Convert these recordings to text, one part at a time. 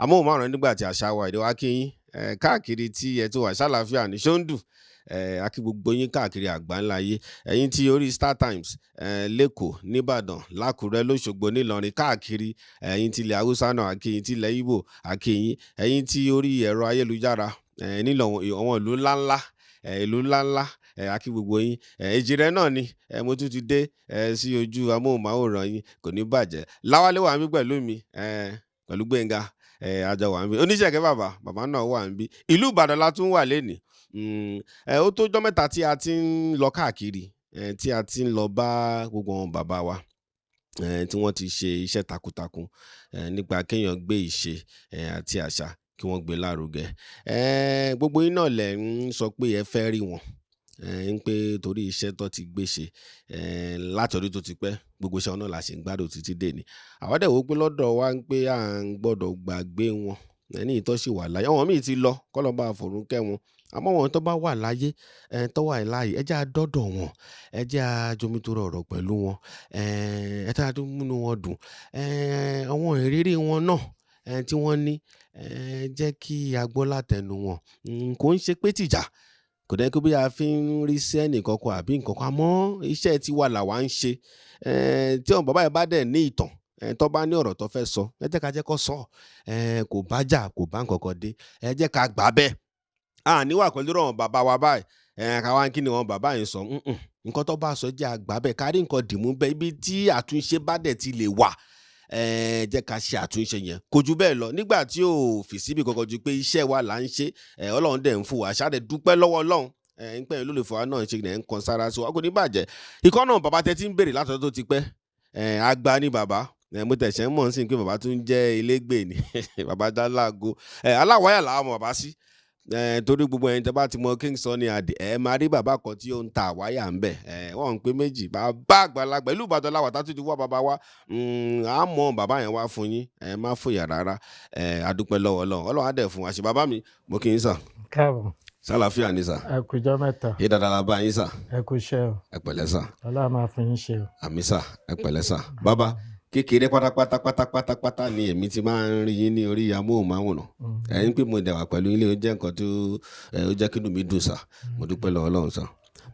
amóhùnmáwòrán Nigbati àṣà wa èdè wa kí yín káàkiri tí ẹ ti wà ṣàlàáfíà ní ṣóńdù a kí gbogbo yín káàkiri àgbáńlá ayé ẹ̀yin tí orí Star Times lẹ́kọ̀ọ́ nìbàdàn lákùrẹ́ lọ́ṣogbo nílọrin káàkiri ẹ̀yin tí ilẹ̀ haúsá náà a kí yín tí ilẹ̀ Ìgbò a kí yín ẹ̀yin tí orí ẹ̀rọ ayélujára nílò àwọn ìlú ńláńlá a kí gbogbo yín Èjìrẹ́ náà ni mo tún ti dé sí ojú amóhùnmáwòrán yín kò ní bàjẹ́ Láwálé wà níbí pẹ̀lú mi pẹ̀lú Gbénga àjọ wà níbí oníṣẹ̀kẹ́ bàbá náà wà níbí ìlú Ìbàdàn la tún wà lénìí ó tó jọ́ mẹ́ta tí a ti ń lọ káàkiri tí a ti ń lọ bá gbogbo wọn bàbá wa tí wọ́n ti ṣe iṣẹ́ takuntakun nípa kéèyàn gbé ìṣe àti àṣà kí wọ́n gbé lárugẹ gbogbo yín náà lẹ̀ ń sọ pé ẹ fẹ́ rí wọn ń pé torí iṣẹ́ tó ti gbé ṣe láti ọdún tó ti pẹ́ gbogbo iṣẹ́ náà la ṣe ń gbádùn títí dé ni àwọn dẹ̀ wò pé lọ́dọ̀ wa ń pé à ń gbọ́dọ̀ gbàgbé wọn ní ìtọ́sí wà láyé àwọn míì ti lọ kọ́lọ́ bá fọ̀rún kẹ́ wọn àmọ́ wọn tó bá wà láyé tó wà láàyè ẹ jẹ́ á dọ́dọ̀ wọn ẹ jẹ́ á jomitoro ọ̀rọ̀ pẹ̀lú wọn ẹ jẹ́ á múnú wọn dùn àwọn ìrírí wọn náà tí wọ́n ní jẹ́ kí a gbọ́ látẹnu wọn kò ń ṣe pé tìjà kò dẹ́ kó bí a fi ń rí sí ẹnìkan kan àbí nǹkan kan àmọ́ iṣẹ́ tiwa làwa ń ṣe tí àwọn bàbá yẹn bá dẹ̀ ní ìtàn tó bá ní ọ̀rọ̀ tó fẹ́ sọ ẹ jẹ́ ká jẹ́ kó sọ kò bá jà kò bá nǹkan kan dé ẹ jẹ́ ká gbà bẹ́ẹ̀ níwà pẹ̀lú ọ̀rọ̀ bàbá wa báyìí káwá kí ni wọn bàbá yẹn sọ nǹkan tó bá sọ jẹ́ àgbà bẹ́ẹ̀ kárí nǹkan dìmú bẹ́ẹ̀ ibi tí àtúnṣe bá dẹ̀ ti lè wà jẹ́ ká ṣe àtúnṣe yẹn kò jù bẹ́ẹ̀ lọ nígbà tí ò fi síbi kankan ju pé iṣẹ́ wa là ń ṣe ọlọ́run dẹ̀ ń fún wa ṣáà dẹ̀ dúpẹ́ lọ́wọ́ ọlọ́run ń pẹ́ lólùfọ́ wa náà ṣe ń kan sára sí wa kò ní bàjẹ́ ikọ́ náà bàbá tẹ́ ti ń béèrè látọ̀dọ̀ tó ti pẹ́ àgbà ni bàbá mo tẹ̀sẹ̀ ń mọ̀ sí pé bàbá tún jẹ́ ilégbè ni bàbá dálágo Alawaya làwọn mọ̀ bàbá sí torí gbogbo ẹ̀yin tẹ́ bá ti mọ King Sunny Ade máa rí bàbá kan tí ó ń ta àwáyà ń bẹ̀ wọ́n ń pé méjì bàbá àgbàlagbà ìlú Ìbàdàn láwà tá tún ti wá bàbá wa á mọ bàbá yẹn wá fún yín má fòyà rárá adúpẹ́ lọ́wọ́ Ọlọ́run á dẹ̀ fún wa ṣe bàbá mi mo kí yín sà. káàbọ̀. sálàáfíà ni sà. ẹ kú jọ́ mẹ́ta. yé dáadáa la bá yín sà. ẹ kú iṣẹ́ o. ẹ pẹ̀lẹ́ sà. Ọlọ́run máa fún yín ṣe o. àmín sà ẹ pẹ̀lẹ́ sà. bàbá kékeré pátápátá ni èmi ti máa ń rí yín ní orí amóhùnmáwòrán ẹ̀yin pé mo dẹ̀wà pẹ̀lú ilé ó jẹ́ nǹkan tó ó jẹ́ kínú mi dùn sà mo dúpẹ́ lọ́wọ́ Ọlọ́run sà.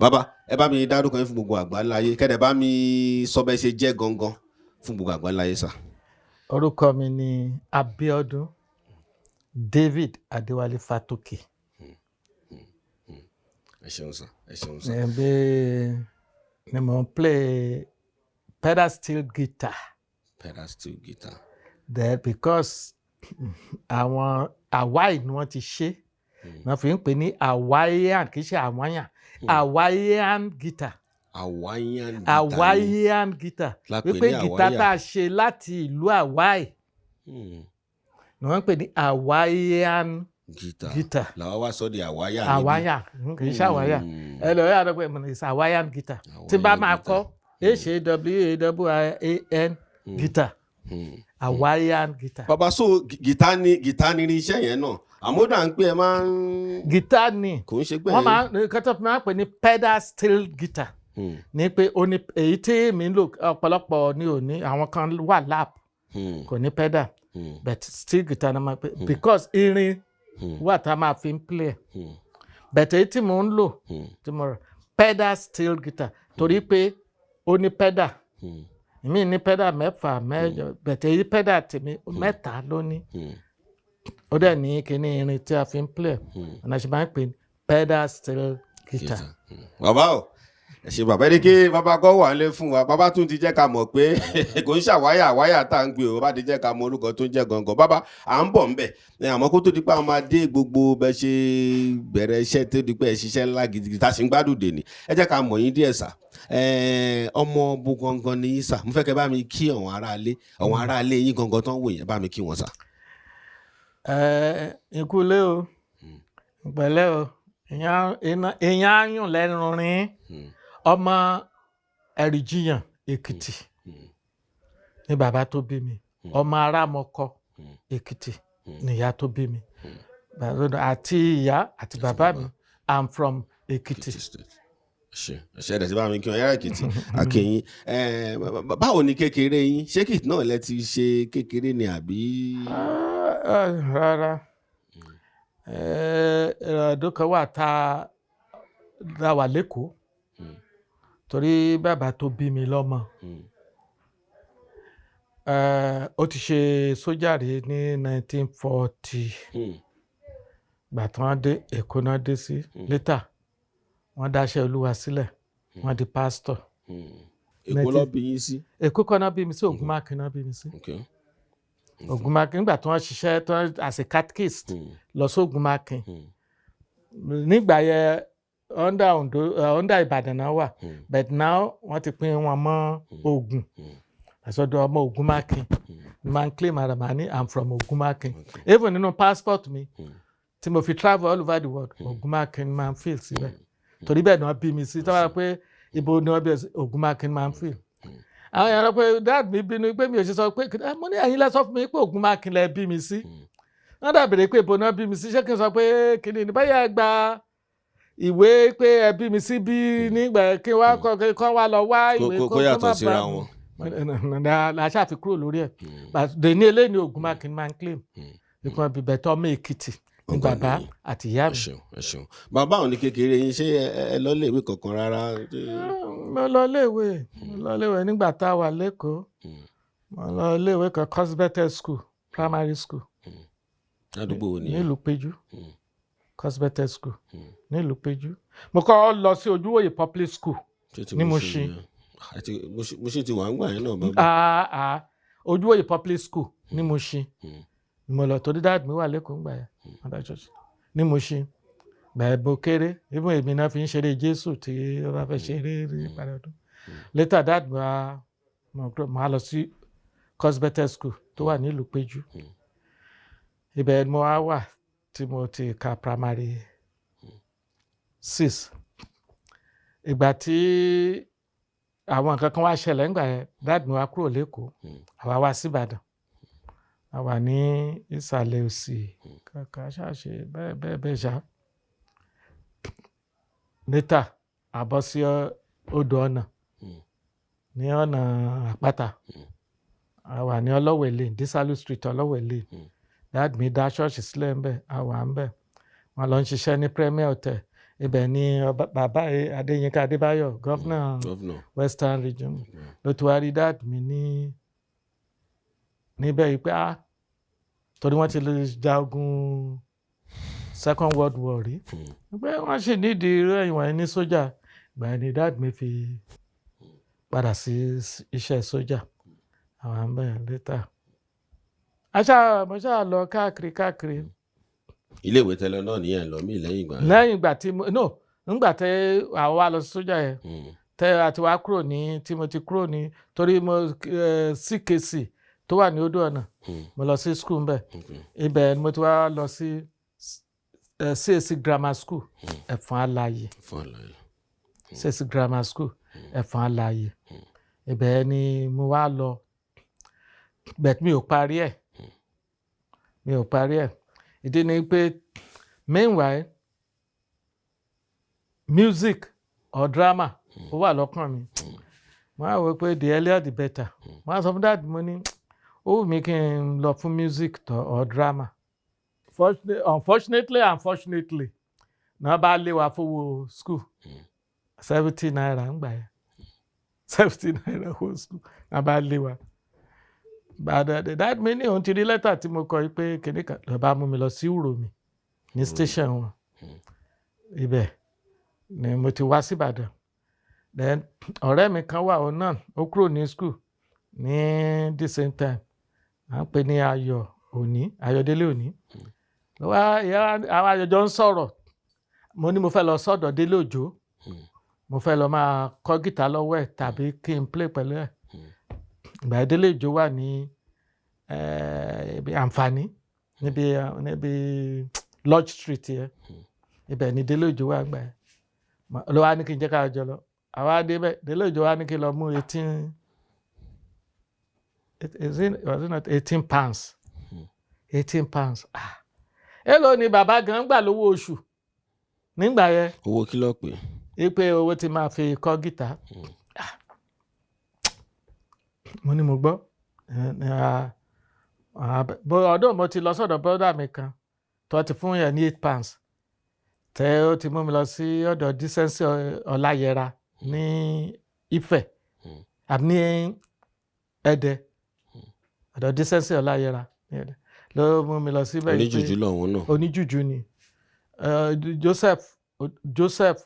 bàbá ẹ bá mi dárúkọ yín fún gbogbo àgbáńláyé kẹ́dẹ̀ bá mi sọ bẹ́ẹ̀ ṣe jẹ́ gangan fún gbogbo àgbáńláyé sà. orúkọ mi ni Abiodun David Adéwálé Fatoke. ẹ ṣeun sà ẹ ṣeun sà. ẹ̀ẹ́dẹ́ ni mo ń play pedal steel guitar. pedal steel guitar. Then because àwọn Hawaii ni wọ́n ti ṣe wọ́n fi ń pè ní Hawaiian kì í ṣe Hawaiian Hawaiian guitar. Hawaiian guitar wípé guitar tá a ṣe láti ìlú Hawaii ni wọ́n ń pè ní Hawaiian guitar. làwọn wá sọ di Hawaiian. Hawaiian kì í ṣe Hawaiian ẹ lọ yà lọ́pọ̀ ìmọ̀ ní Hawaiian guitar tí bá máa kọ́ Hawaiian guitar. Hawaiian guitar. bàbá so guitar ni iṣẹ́ yẹn náà àmọ́dà ń pè ẹ máa ń. guitar ni kò ń ṣe pé wọ́n máa ń kọ́tọ́ fi máa ń pè ní pedal steel guitar ní pé èyí tí mi ń lò ọ̀pọ̀lọpọ̀ ní òní àwọn kan wà lap kò ní pedal but steel guitar náà máa pè because irin wà tá a máa fi ń play but èyí tí mo ń lò tí mo rà pedal steel guitar torí pé ó ní pedal mi ní pedal mẹ́fà mẹ́jọ bẹ̀tẹ̀ yí pedal tèmi mẹ́ta ló ní ó dẹ̀ ní kíní irin tí a fi ń play ọ̀nà ṣe máa ń pè ní pedal steel guitar. bàbá o ẹ ṣe bàbá ẹni kí bàbá kọ́ wà lé fún wa bàbá tún ti jẹ́ ká mọ̀ pé kò ń ṣàwáyà tá à ń gbé o bàbá ti jẹ́ ká mọ orúkọ tó ń jẹ́ gangan bàbá à ń bọ̀ ń bẹ̀ àmọ́ kó tó di pé àwọn máa dé gbogbo bẹ́ẹ̀ ṣe bẹ̀rẹ̀ iṣẹ́ tó di pé ẹ ṣiṣẹ́ ńlá gidigidi tá a sì ń gbádùn dè ní ẹ jẹ́ ká mọ̀ yín díẹ̀ sà ọmọ bo gangan ni yín sà mo fẹ́ kẹ́ bá mi kí àwọn aráalé yín gangan tó ń wò yẹn bá mi kí wọn sà. ikú lé o pẹ̀lẹ́ o èèyàn áyùn lẹ́nu rin ọmọ ẹ̀rìjìyàn Èkìtì ni bàbá tó bí mi ọmọ arámọkọ Èkìtì nìyá tó bí mi àti ìyá àti bàbá mi I'm from Èkìtì. ṣe ẹ̀dẹ̀ tí bá mi kí wọn yára Èkìtì akínyìn báwo ni kékeré yín ṣé kìtì náà lẹ ti ṣe kékeré ni àbí. Rárá. Ọdún kan wà tá a wà lẹ́kọ̀ọ́ torí bàbá tó bí mi lọ́mọ ó ti ṣe sójà rí ní 1940 gbà tí wọ́n dé Èkó náà dé sí later wọ́n dáṣẹ́ Olúwa sílẹ̀ wọ́n di pásítọ̀. Èkó ló bí yín sí? Èkó kan náà bí mi sí, Ògúnmákin náà bí mi sí. Ògúnmákin nígbà tí wọ́n ṣiṣẹ́ tán as a catechist lọ sí Ògúnmákin nígbà yẹn under Ìbàdàn náà wà but now wọ́n ti pín wọn mọ́ Ògùn àsọdọ̀ ọmọ Ògúnmákin man claim ara ma ní I'm from Ògúnmákin even nínú passport mi tí mo fi travel all over the world Ògúnmákin man feel síbẹ̀ torí bẹ́ẹ̀ náà bí mi sí tọ́wọ́ pé ibo ni wọ́n bí Ògúnmákin man feel. Àwọn èèyàn lọ pé dad mi bínú pé mi ò ṣe sọ pé mo ní ẹ̀yin lẹ sọ fún mi pé Ògúnmákin lẹ bí mi sí wọ́n dàbèrè pé ibo náà bí mi sí ṣé kí n sọ pé kìnìún ní báyà gba ìwé pé ẹ bí mi sí bí nígbà kí wọ́n kọ́ wá lọ wá ìwé kó yàtọ̀ síra wọn. làṣà fi kúrò lórí ẹ̀ dèní eléyìí Ògúnmákin man claim nípa bíbẹ̀ tó ọmọ Èkìtì ní bàbá àti ìyá mi. ẹ ṣeun bàbá òun ní kékeré yín ṣé ẹ lọ léèwé kankan rárá? mo lọ léèwé nígbà tá a wà lẹ́kọ̀ọ́ mo lọ léèwé kan Cosbetel school primary school ládùúgbò wo ni nílùú Péjú Cosbetel school nílùú Péjú. Mo kọ́ lọ sí Ojúwòye public school ní Mushin. Mushin ti wà ń gbà yẹn náà bàbá. Ojúwòye public school ní Mushin mo lọ torí dáàdì mi wà lẹ́kọ̀ọ́ ńgbà yẹn ní Mushin gbàgbé mo kéré even èmi náà fi ń ṣeré Jésù tí ó bá fẹ́ ṣeré rí ìparí ọdún. Later dáàdì mo á lọ sí Cosbetel school tó wà nílùú Péjú ibẹ̀ mo á wà tí mo ti ka primary 6. Ìgbà tí àwọn nǹkan kan wá ṣẹlẹ̀ ńgbà yẹn dáàdì mi wá kúrò lẹ́kọ̀ọ́ àwa wá sí Ìbàdàn àwa ní ìsàlẹ̀ òsì kankan ṣáṣe bẹ́ẹ̀ ṣá. Later àbọ̀ sí odò ọ̀nà ní ọ̀nà àpáta àwa ní Ọlọ́wẹ̀ lane Dísálù street Ọlọ́wẹ̀ lane dáàdì mi dá ṣọ́ọ̀ṣì sílẹ̀ ńbẹ̀ àwa ńbẹ̀ wọ́n lọ ń ṣiṣẹ́ ní Premier Hotel ibẹ̀ ni bàbá Adéyínká Adébáyọ̀ gọ́fúnà Western Region ló ti wá rí dáàdì mi níbẹ̀ yìí pé torí wọ́n ti lè jagun Second World War rí pé wọ́n sì nídìí irú ẹ̀yìn wọ̀nyí ní sójà ìgbà ni dáàdì mi fi padà sí iṣẹ́ sójà àwọn àmbẹ̀ later. Mo ṣáà lọ káàkiri. Ilé ìwé tẹ́lẹ̀ náà nìyẹn lọ mí lẹ́yìn ìgbà. Lẹ́yìn ìgbà tí nígbà tí àwọn wa lọ sí sójà yẹn tẹ́ àti wá kúrò ní tí mo ti kúrò ní torí mo CKC tó wà ní odò ọ̀nà mo lọ sí school ńbẹ̀ ibẹ̀ mo ti wá lọ sí CAC grammar school Ẹ̀fọ̀n Aláàyè CAC grammar school Ẹ̀fọ̀n Aláàyè ibẹ̀ ni mo wá lọ but mi ò parí ẹ̀ ìdí ni pé meanwhile music or drama ó wà lọ́kàn mi mo á wò pé the earlier the better mo á sọ fún dáàdì mo ní ó wù mí kí n lọ fún music or drama unfortunately náà bá lé wa fowó school 70 naira ń gbà yẹn 70 naira fowó school náà bá lé wa dáàdì mi ní òun ti rí lẹ́tà tí mo kọ pé kìnìkan lọ bá mú mi lọ sí Uromi ní station wọn ibẹ̀ ni mo ti wá sí Ìbàdàn then ọ̀rẹ́ mi kan wà òun náà ó kúrò ní school ní the same time à ń pè ní Ayọ̀délé Òní àwọn àjọjọ ń sọ̀rọ̀ mo ní mo fẹ́ lọ sọ́dọ̀ Délé Òjó mo fẹ́ lọ máa kọ́ gìtá lọ́wọ́ ẹ̀ tàbí kí n play pẹ̀lú ẹ̀ ìgbà Délé Òjó wà ní Àǹfààní níbi Lodge Street yẹn ibẹ̀ ni Délé Òjó wà gbà ẹ̀ ló wá ní kí n jẹ́ ká jọ lọ àwa débẹ̀ Délé Òjó wá ní kí n lọ mú 18 pounds 18 pounds èló ni bàbá gan gbà lówó oṣù nígbà yẹn. Owó kí ló pè? Ipe owó tí máa fi kọ́ gìtá mo ní mo gbọ́ ọdún mo ti lọ sọ́dọ̀ brother mi kan tó ti fún yẹn ní £8 tẹ́ ó ti mú mi lọ sí ọ̀dọ̀ Decency Ọláyẹra ní Ifẹ̀ àbí ní Ẹdẹ ọ̀dọ̀ Decency Ọláyẹra ló mú mi lọ síbẹ̀. Oníjùjú lọ́hùn náà. Oníjùjú ni Joseph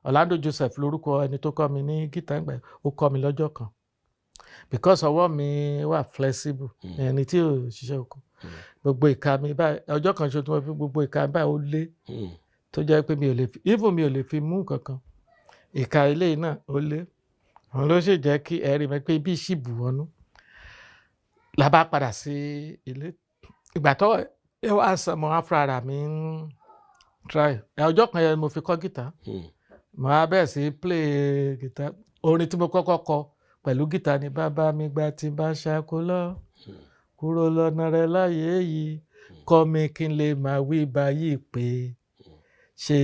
Orlando Joseph lórúkọ ẹni tó kọ́ mi ní gítà ìgbà ó kọ́ mi lọ́jọ́ kan because ọwọ́ mi wà flexible ẹni tí ò ṣiṣẹ́ oko gbogbo ìka mi báyìí ọjọ́ kan ṣe tí wọ́n fi gbogbo ìka mi báyìí ó lé tó jẹ́ pé mi ò lè fi mú nǹkan ìka ilé náà ó lé òun ló ṣe jẹ́ kí ẹ̀rí mi pé bí ṣìbù wọnú la bá padà sí ilé ìgbà tó ẹ wá sọ mo á fúnra mi ń try ọjọ́ kan yẹn mo fi kọ́ gítà mo á bẹ̀rẹ̀ sí play gítà orin tí mo kọ́kọ́ kọ pẹ̀lú gítà ni bàbá mi gba tí bá ṣàkó lọ kúrò lọ́nà rẹ̀ láyé yìí kọ́ mi kí n lè máa wí báyìí pé ṣe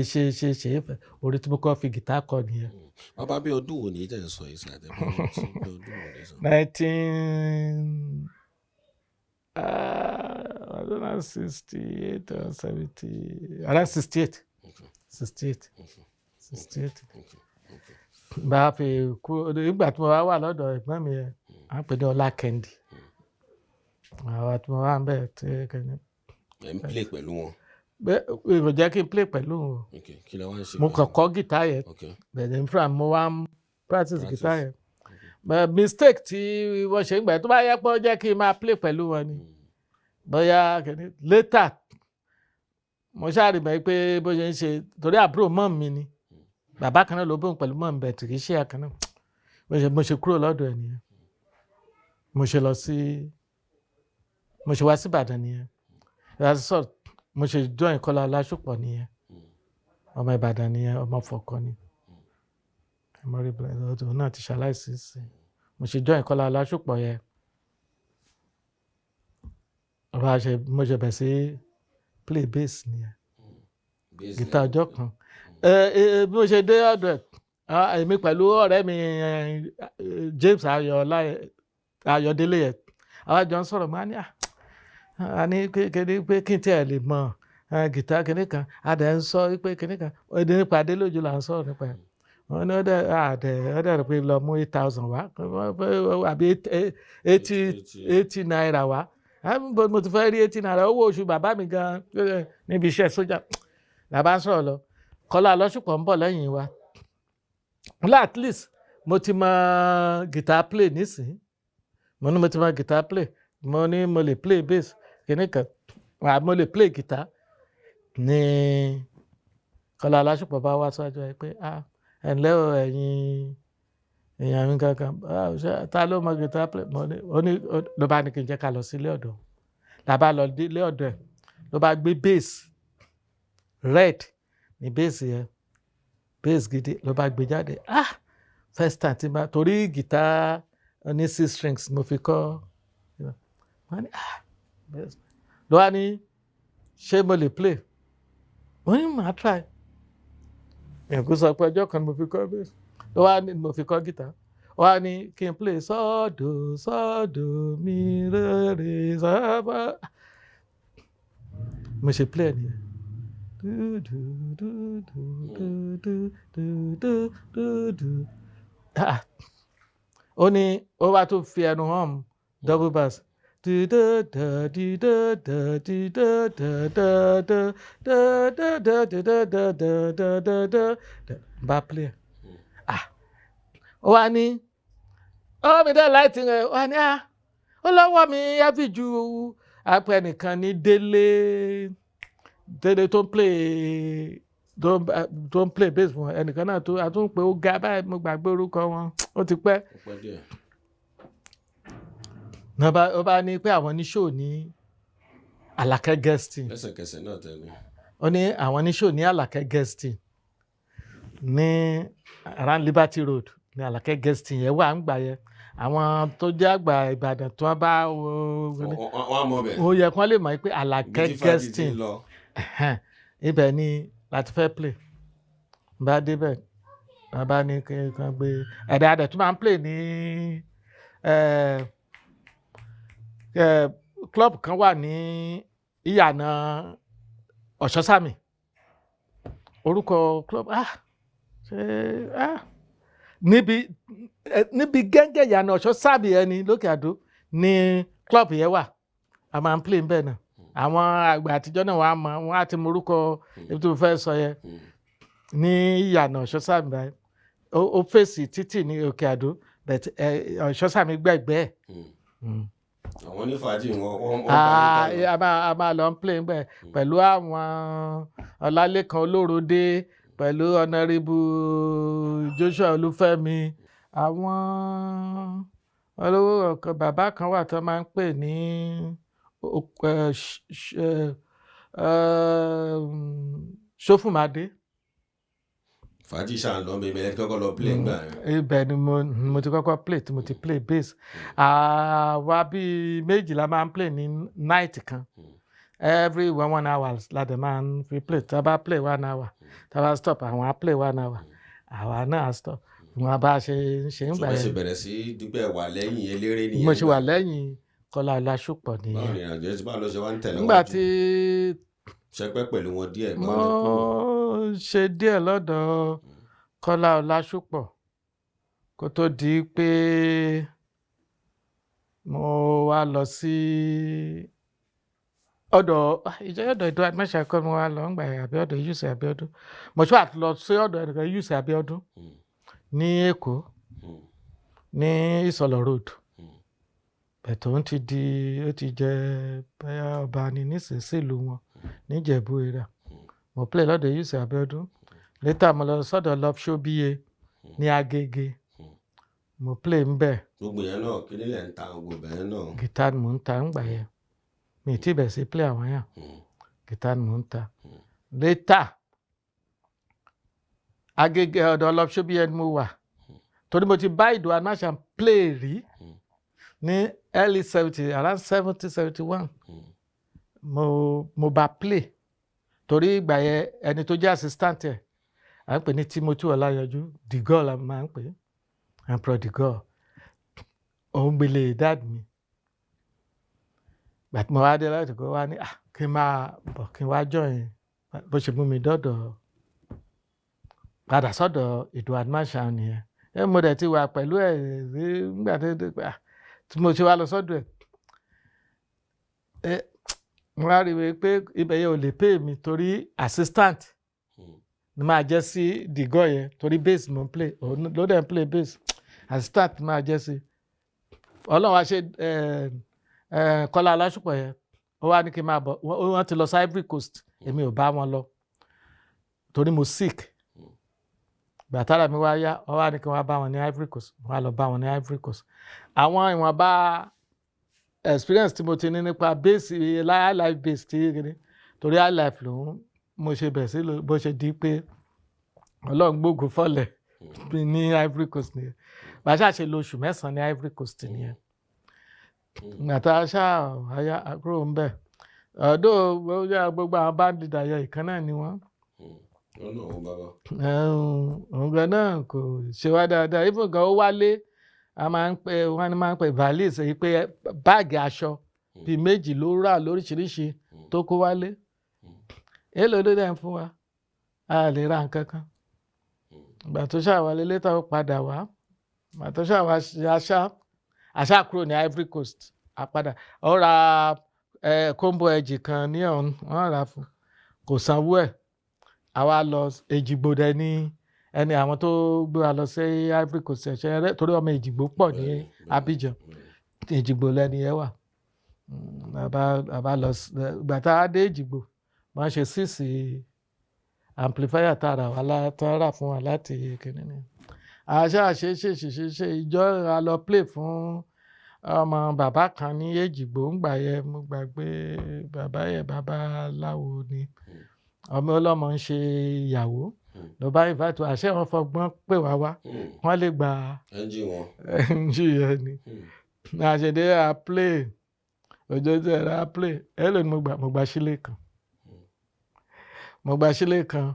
orin tí mo kọ́ fi gítà kọ nìyẹn. Bàbá bí ọdún wo ni ìtẹ̀ ń sọ yìí sí àtẹ̀bí ọdún wo ni sọ. 1968 or 70 around 68. 68. Bá a fi kú nígbà tí mo wá wà lọ́dọ̀ ẹ̀gbọ́n mi yẹn à ń pè ní Ọlá Kẹ́ndì àwọn tí mo wá ń bẹ̀ tí kẹ́ni. ẹ̀ ń play pẹ̀lú wọn. bẹ́ẹ̀ kò jẹ́ kí n play pẹ̀lú wọn. Kí lẹ wá ń ṣe. mo kàn kọ́ gìtá yẹn bẹ̀rẹ̀ nífra mo wá ń practice gìtá yẹn. Mistake tí wọ́n ṣe ń gbà tó bá yẹ pé ó jẹ́ kí n máa play pẹ̀lú wọn ni bóyá kẹ́ni later mo ṣáàrì mọ̀ pé bó ṣe ń ṣe torí àbúrò mọ́ mi ni bàbá kan náà ló bóun pẹ̀lú mọ́ mi bẹ̀ tí kì í ṣe àkan náà mo ṣe kúrò lọ́dọ̀ ẹ̀ nìyẹn mo ṣe wá sí Ìbàdàn nìyẹn mo ṣe join Kọ́lá Ọláṣùpọ̀ nìyẹn ọmọ Ìbàdàn nìyẹn ọmọ Fọ̀kọ ni ọdún náà ti ṣaláìsí sí mo ṣe join Kọ́lá Ọláṣùpọ̀ yẹn mo ṣe bẹ̀ sí play bass nìyẹn gìtá ọjọ́ kan bí mo ṣe dé ọ̀dọ̀ ẹ̀ èmi pẹ̀lú ọ̀rẹ́ mi James Ayọ̀délé yẹn àwọn àjọ ń sọ̀rọ̀ mọ́ a ní kéde pé kí n tiẹ̀ lè mọ gìtá kìnní kan a dẹ̀ ń sọ pé kìnní kan èdè nípa Adélójú là ń sọ̀rọ̀ nípa ẹ̀ wọ́n ní ọ̀dẹ̀ pé lọ mú 8,000 wá àbí 80 naira wá mo ti fẹ́ rí 80 naira owó oṣù bàbá mi gan níbi iṣẹ́ sójà làbá ń sọ̀rọ̀ lọ Kọ́lá Ọláṣùpọ̀ ń bọ̀ lẹ́yìn wa at least mo ti mọ guitar play nísìnyí mo ní mo ti mọ guitar play mo ní mo lè play bass kìíní kan mo lè play guitar ní Kọ́lá Ọláṣùpọ̀ bá wá síwájú ẹ pé ẹ ǹlẹ́ o ẹ̀yin èèyàn mi kankan ta ló mọ guitar play mo ní ló bá ní kí n jẹ́ ká lọ sí ilé ọ̀dọ̀ làbá lọ ilé ọ̀dọ̀ ẹ̀ ló bá gbé bass red ní bass yẹn bass gidi ló bá gbé jáde first time tí ma torí guitar ní 6 strings mo fi kọ́ wọ́n ní ló wá ní ṣé mo lè play wọ́n ní màá try ẹ̀kú sọ pé ọjọ́ kan mo fi kọ́ bass ló wá ní mo fi kọ́ guitar ó wá ní kí n play sọ́dọ̀ mi rere sábà mo ṣe play nìyẹn. Ó ní ó wá tún fi ẹnu hàn double bass bá play ó wá ní ọwọ́ mi dẹ́ láìtì rẹ̀ ó wá ní ó lọ́wọ́ mi yáfi ju apẹ̀ nìkan ní Délé tó ń play bass fún ẹnìkan náà tó àtún pé ó ga báyìí mo gbàgbé orúkọ wọn ó ti pẹ́. ó bá ní pé àwọn oníṣòwò ní Àlàkẹ́ guesting. lẹ́sẹ̀kẹsẹ̀ náà tẹ̀lé. ó ní àwọn oníṣòwò ní Àlàkẹ́ guesting ní around Liberty Road ní Àlàkẹ́ guesting yẹn wà ń gbà yẹn àwọn tó jẹ́ àgbà Ìbàdàn tí wọ́n bá ó yẹ kí wọ́n lè mọ̀ pé Àlàkẹ́ guesting ibẹ̀ ni láti fẹ́ play bá débẹ̀ bá ní kan gbé ẹ̀dá tó máa ń play ní club kan wà ní ìyànà ọ̀ṣọ́sàmì orúkọ club níbi gẹ́gẹ́ ìyànà ọ̀ṣọ́sàmì ẹni lókè àdó ní club yẹn wà a máa ń play bẹ́ẹ̀ náà àwọn àgbà àtijọ́ náà wọ́n á ti mọ orúkọ ibi tó fẹ́ sọ yẹn ní ìyànà ọ̀ṣọ́sàmì báyìí ó fèsì títì ní òkè àdó but ọ̀ṣọ́sàmì gbẹ̀gbẹ́ ẹ̀. àwọn onífàájì wọn a máa lọ play bẹ́ẹ̀ pẹ̀lú àwọn ọlálékan olóròdé pẹ̀lú ọ̀nàrẹ́bù Joshua Olúfẹ́mi àwọn olówó ọ̀kan bàbá kan wà tó máa ń pè ní Ṣófùmádé. fàájì ṣáà lọ bẹ̀rẹ̀ ẹ̀ kọ́kọ́ lọ play gbà yẹn. ibẹ̀ ni mo ti kọ́kọ́ play tí mo ti play bass àwa bíi méjìlá máa ń play ní night kan every 1 hour la dẹ̀ máa ń fi play tá a bá play 1 hour tá a bá stop àwọn á play 1 hour àwa náà á stop wọn bá ṣe ń ṣe ń gbà yẹn. ṣùgbọ́n ṣe bẹ̀rẹ̀ sí dúpẹ́ wà lẹ́yìn eléré nìyẹn. mo ṣe wà lẹ́yìn Kọ́lá Ọláṣùpọ̀ nìyẹn. báwo ni ìrìnàjò ẹ ti bá lọ ṣe wá ń tẹ̀lé wọn. nígbà tí ṣẹpẹ́ pẹ̀lú wọn díẹ̀. mo ṣe díẹ̀ lọ́dọ̀ Kọ́lá Ọláṣùpọ̀ kó tó di pé mo wá lọ sí ọ̀dọ̀ ìdó admission kọ́ mo wá lọ ń gbà Abiodun Yusuf Abiodun mo ṣe àti lọ sí ọ̀dọ̀ ẹnìkan Yusuf Abiodun ní Èkó ní Ìsọ̀lọ̀ road bẹ̀tọ̀ ó ti jẹ́ bẹ́ẹ̀ ọba ni nísinsìnyí wọn níjẹ̀bú era mo play lọ́dọ̀ Yusuf Abiodun later mo lọ sọ́dọ̀ Love Shobiye ní Agége mo play ń bẹ̀. gbogbo yẹn náà kí nílẹ̀ ń ta gbogbo bẹ́ẹ̀ náà. guitar mo ń ta ń gbà yẹn mi ì tí bẹ̀ sí play àwọn yẹn guitar mo ń ta later Agége ọ̀dọ̀ Love Shobiye ni mo wà torí mo ti bá ìdò anáṣà play rí ní early 70 around 70-71 mo bá play torí ìgbà yẹn ẹni tó jẹ́ assistant ẹ̀ à ń pè ní Timothy Ọláyanjú the girl la máa ń pè Emperor the girl òun gbélé dad mi gbàtí mo wá dé láti kó wá ní kí n máa bọ̀ kí n wá join bó ṣe mú mi padà sọ́dọ̀ ìdò admission nìyẹn mo dẹ̀ ti wà pẹ̀lú ẹ̀ nígbà tí mo ṣe wá lọ sọ́dọ̀ ẹ̀ mo wá rí i pé ibẹ̀ yẹn ò lè pay mi torí assistant ni máa jẹ́ sí dìgọ́ yẹn torí bass mo ń play ló dẹ̀ ń play bass assistant ni máa jẹ́ sí ọlọ́run wá ṣe Kọ́lá Ọláṣùpọ̀ yẹn ó wá ní kí n máa bọ̀ wọ́n ti lọ sí Ivory Coast èmi ò bá wọn lọ torí mo sick gbàtàrà mi wá yá ó wá ní kí n wá bá wọn ní Ivory Coast mo wá lọ bá wọn ní Ivory Coast àwọn ìwọ̀nba experience tí mo ti ní nípa bass high life bass tí kìíní torí high life lòun mo ṣe bẹ̀ sí bó ṣe di pé ọlọ́run gbógun fọ́lẹ̀ ní Ivory Coast nìyẹn bàṣà ṣe lo oṣù 9 ní Ivory Coast nìyẹn gbàtà ṣáà àyà àkúrò ń bẹ̀ ọ̀dọ́ gbogbo àwọn band leader yẹn ìkan náà ni wọ́n. òun gan náà kò ṣe wá dáadáa even gan ó wálé wọ́n máa ń pè valise èyí pé báàgì aṣọ bíi 2 ló rà lóríṣiríṣi tó kó wálé èèlò ló dẹ̀ ń fún wa a lè ra nǹkan kan ìgbà tó ṣàwálé létà ó padà wá ìgbà tó ṣàwá àṣà kúrò ní Ivory Coast àpadà ó ra combo edge kan ní ọ̀hún wọ́n rà fún kò sanwó ẹ̀ àwa lọ Èjìgbò dẹ ní ẹni àwọn tó gbé wa lọ sí Ivory Coast ẹ̀ṣẹ̀ rẹ̀ torí ọmọ Èjìgbò pọ̀ ní Abidjan Èjìgbò lẹ́ni ẹ wà bàbá lọ gbàtà dé Èjìgbò wọ́n ṣe 6 amplifier tààrà wà látara fún wa láti kìíní ni àṣà ṣe ìjọ a lọ play fún ọmọ bàbá kan ní Èjìgbò ń gbà yẹ mo gbàgbé bàbá yẹ babaláwo ni ọmọ ọlọ́mọ ń ṣe ìyàwó ló bá invite àṣẹ wọn fọgbọ́n pè wá wọ́n lè gba ẹnjì yẹn ni àṣẹdé a play òjòjò ẹ̀rọ a play ẹ̀lò ni mo gbà sílé kan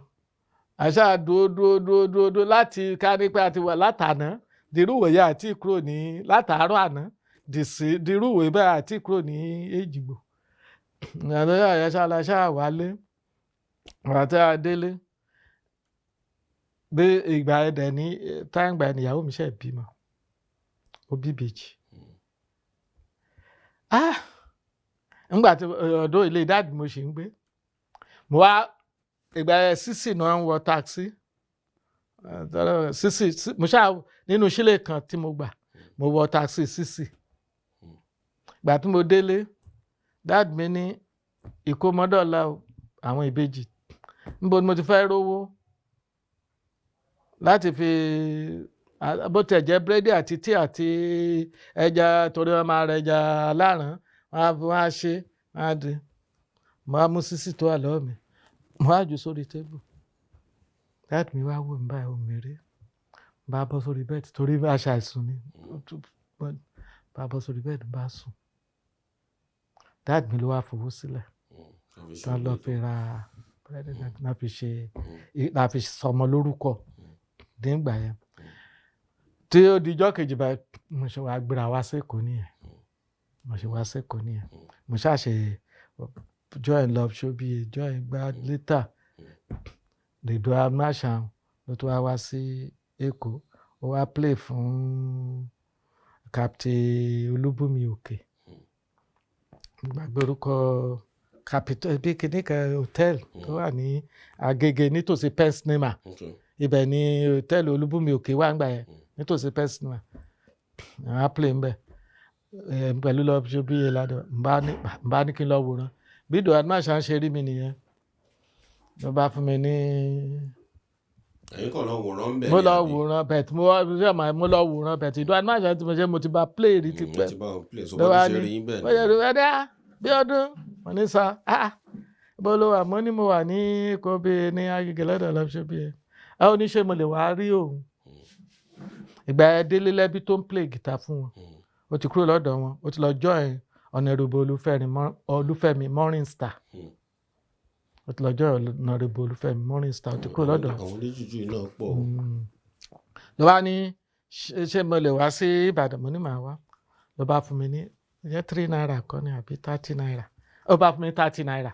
àṣà dúró láti ká ní pé a ti wà látàná dìrú wòye àti kúrò ní látàárọ̀ àná dirúwèé báyìí àti kúrò ní Èjìgbò àtọ́jà àyàṣàlàṣà wálé àti adélé bí ìgbà ẹ̀dẹ̀ ní táǹgbà ìyàwó mi ṣe bímọ ó bí ìbejì nígbà tí ọ̀dọ̀ ilé dáàdì mo ṣì ń gbé mo wá ìgbà sísì náà ń wọ táksì sísì mo ṣáà nínú sílé kan tí mo gbà mo wọ táksì sísì ìgbà tí mo délé dáàdì mi ní ìkómọdọ́là àwọn ìbejì níbo ni mo ti fẹ́ rówó láti fi bó tẹ̀ jẹ́ búrẹ́dì àti tíì àti ẹja torí wọn máa rẹ ẹja aláràn wọn á ṣe wọn á di mo á mú sísì tó wà lọ́wọ́ mi mo á jù sórí tébù dáàdì mi wá wò mí báyìí ó mèrè bá bọ́ sórí bẹ́ẹ̀dì torí aṣọ àìsùn ni bá bọ́ sórí bẹ́ẹ̀dì bá sùn dáàdì mi ló wá fowó sílẹ̀ tán lọ fi ra búrẹ́dì náà fi sọmọ lórúkọ nígbà yẹn tí ó di ijọ́ kejì báyìí mo ṣe wá gbéra wá sẹ́kọ̀ọ́ nìyẹn mo ṣàṣe joy love show bíi joy gba later lè do amáṣan ló tó wá sí Èkó ó wá play fún Captain Olúbùnmi Òkè gbàgbé orúkọ capital bí kìnnìkan hotel tó wà ní Agége nítòsí Pen Cinema ibẹ̀ ni hotel Olúbùnmi Òkè wà ń gbà yẹn nítòsí Pen Cinema àwọn play ń bẹ̀ pẹ̀lú lọ ṣe bí ìlànà bá ní kí n lọ wòran bí ìdò admáṣá ń ṣe rí mi nìyẹn ló bá fún mi ní. ẹ̀yin kàn lọ wòran ń bẹ̀. mo lọ wòran bẹ̀t mo lọ wòran bẹ̀t ìdò admáṣá tí mo ṣe mo ti bá play rí ti pẹ́. lọ́wọ́ ní wọ́n yẹ ẹ̀dá bí ọdún mo ní sa bó ló wà mo ní mo wà ní Kobe ní Agége lọ́dọ̀ lọ́ọ́ ṣe bí ẹ̀ ẹ ó ní ṣe mo lè wá rí òun ìgbà ẹ délé lẹ́bí tó ń play guitar fún wọn ó ti kúrò lọ́dọ̀ wọn ó ti lọ join Honorable Olúfẹ́mi Morning Star ó ti lọ join Honorable Olúfẹ́mi Morning Star ó ti kúrò lọ́dọ̀ àwọn oníjújú náà pọ̀ ló bá ní ṣé mo lè wá sí Ìbàdàn mo ní màá wá ló bá fún mi ní jẹ́ 3 naira kọ́ ni àbí 30 naira ó bá fún mi 30 naira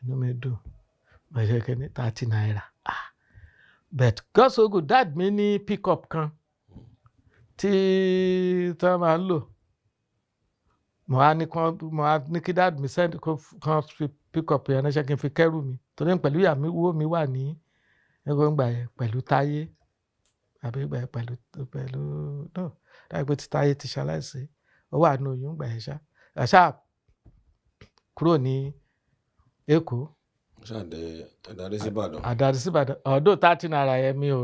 inú mi dùn mo ṣe kí ni 30 naira but God so good dad mi ní pick up kan tí wọ́n máa ń lò mo á ní kí dad mi send kan fi pick up yẹn ṣe kí n fi kẹ́rù mi torí pẹ̀lú ìyàwó mi wà ní ẹgbẹ́ngbà yẹn pẹ̀lú táyé àbí pẹ̀lú no dájú pé tí táyé ti ṣaláìsí ó wà ní oyún gbà yẹn ṣá kúrò ní Èkó àdarí sí Ìbàdàn ọdún 30 naira yẹn mi ò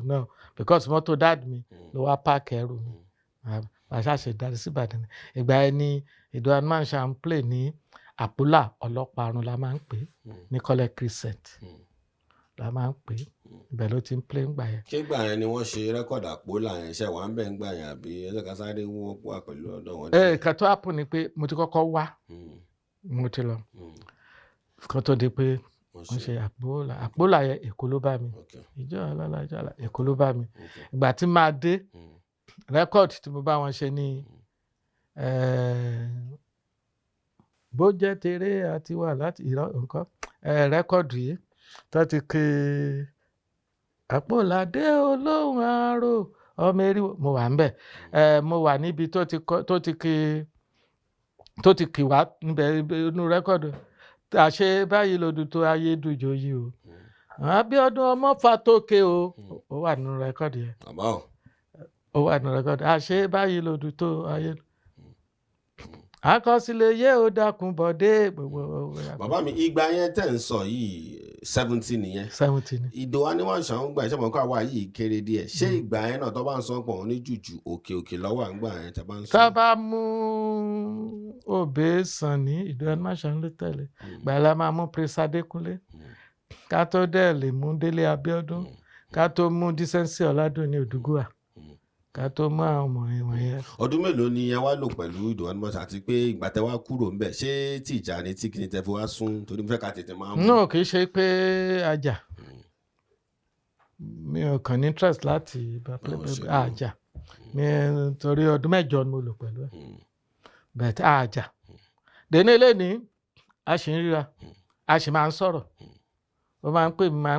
no because mọ́tò dad mi ló wá páàkì ẹrù mi àṣàṣe darí sí Ìbàdàn ìgbà yẹn ni ìdó amáṣá ń play ní àpólà ọlọ́parun la máa ń pè ní College Crescent la máa ń pè ibẹ̀ ló ti ń play ńgbà yẹn. ṣé ìgbà yẹn ni wọ́n ṣe rẹ́kọ̀dù àpólà yẹn ṣe wà ń bẹ̀ ńgbà yẹn àbí ẹ̀ṣẹ̀ ká sáré wọ́n wà pẹ̀lú ọ̀dọ̀ wọn. ìkan tó happen ni pé mo ti kọ́kọ́ wá mo ti lọ kan tó di pé wọ́n ṣe àpólà yẹn Èkó ló bá mi ìjọ alálàájá Èkó ló bá mi ìgbà tí máa dé rẹ́kọ̀dù tí mo bá wọn ṣe ní bó jẹ́ tèrè àti wà láti nǹkan rẹ́kọ̀dù yìí tó ti ké àpòládé olóhùn àárò ọmọ eriwo mo wà ńbẹ̀ mo wà níbi tó ti kì wá níbẹ̀ inú rẹ́kọ̀dù àṣẹ báyìí lòdù tó ayé dùjọ yìí o Abiodun ọmọ Fatoke o ó wà nínú rẹ́kọ̀dù yẹn ó wà nínú rẹ́kọ̀dù àṣẹ báyìí lòdù tó ayé àkọsílẹ̀ yé ó dákun bọ̀dé gbogbo. bàbá mi ìgbà yẹn tẹ̀ ń sọ yìí 70 nìyẹn 70 ni. ìdòwà ni wọ́n ṣàn ń gbà iṣẹ́ mọ̀ọ́kọ́ àwa yìí kéré díẹ̀ ṣé ìgbà yẹn náà tó bá ń sọ pọ̀ ní jùjù òkè lọ́wọ́ à ń gbà yẹn tẹ́ bá ń sọ. tá a bá mú òbí sàn ní ìdòwà ni wọ́n ṣàn ń lé tẹ̀lé gbàlá máa mú Prince Adékúnlé ká tó dẹ̀ lè mú Délé Abíọ́dún ká tó mú Dísẹ́nsì Ọládùnní Òdùgúwà ká tó mú àwọn ọmọ ìwọ̀n yẹn. ọdún mélòó ni ẹ wá lò pẹ̀lú ìdòwà ni wọ́n ṣàn àti pé ìgbà tẹ wá kúrò ńbẹ̀ ṣé tí ìjà ni tí kìíní tẹ fi wá sún torí mo fẹ́ ká tètè máa mú. no kì í ṣe pé ajá mi ò kàn ní interest láti àjà nítorí ọdún 8 ni mo lò pẹ̀lú ẹ̀ bẹ̀ẹ̀ àjà dèní eléyìí a sì ń ríra a sì máa ń sọ̀rọ̀ ó máa ń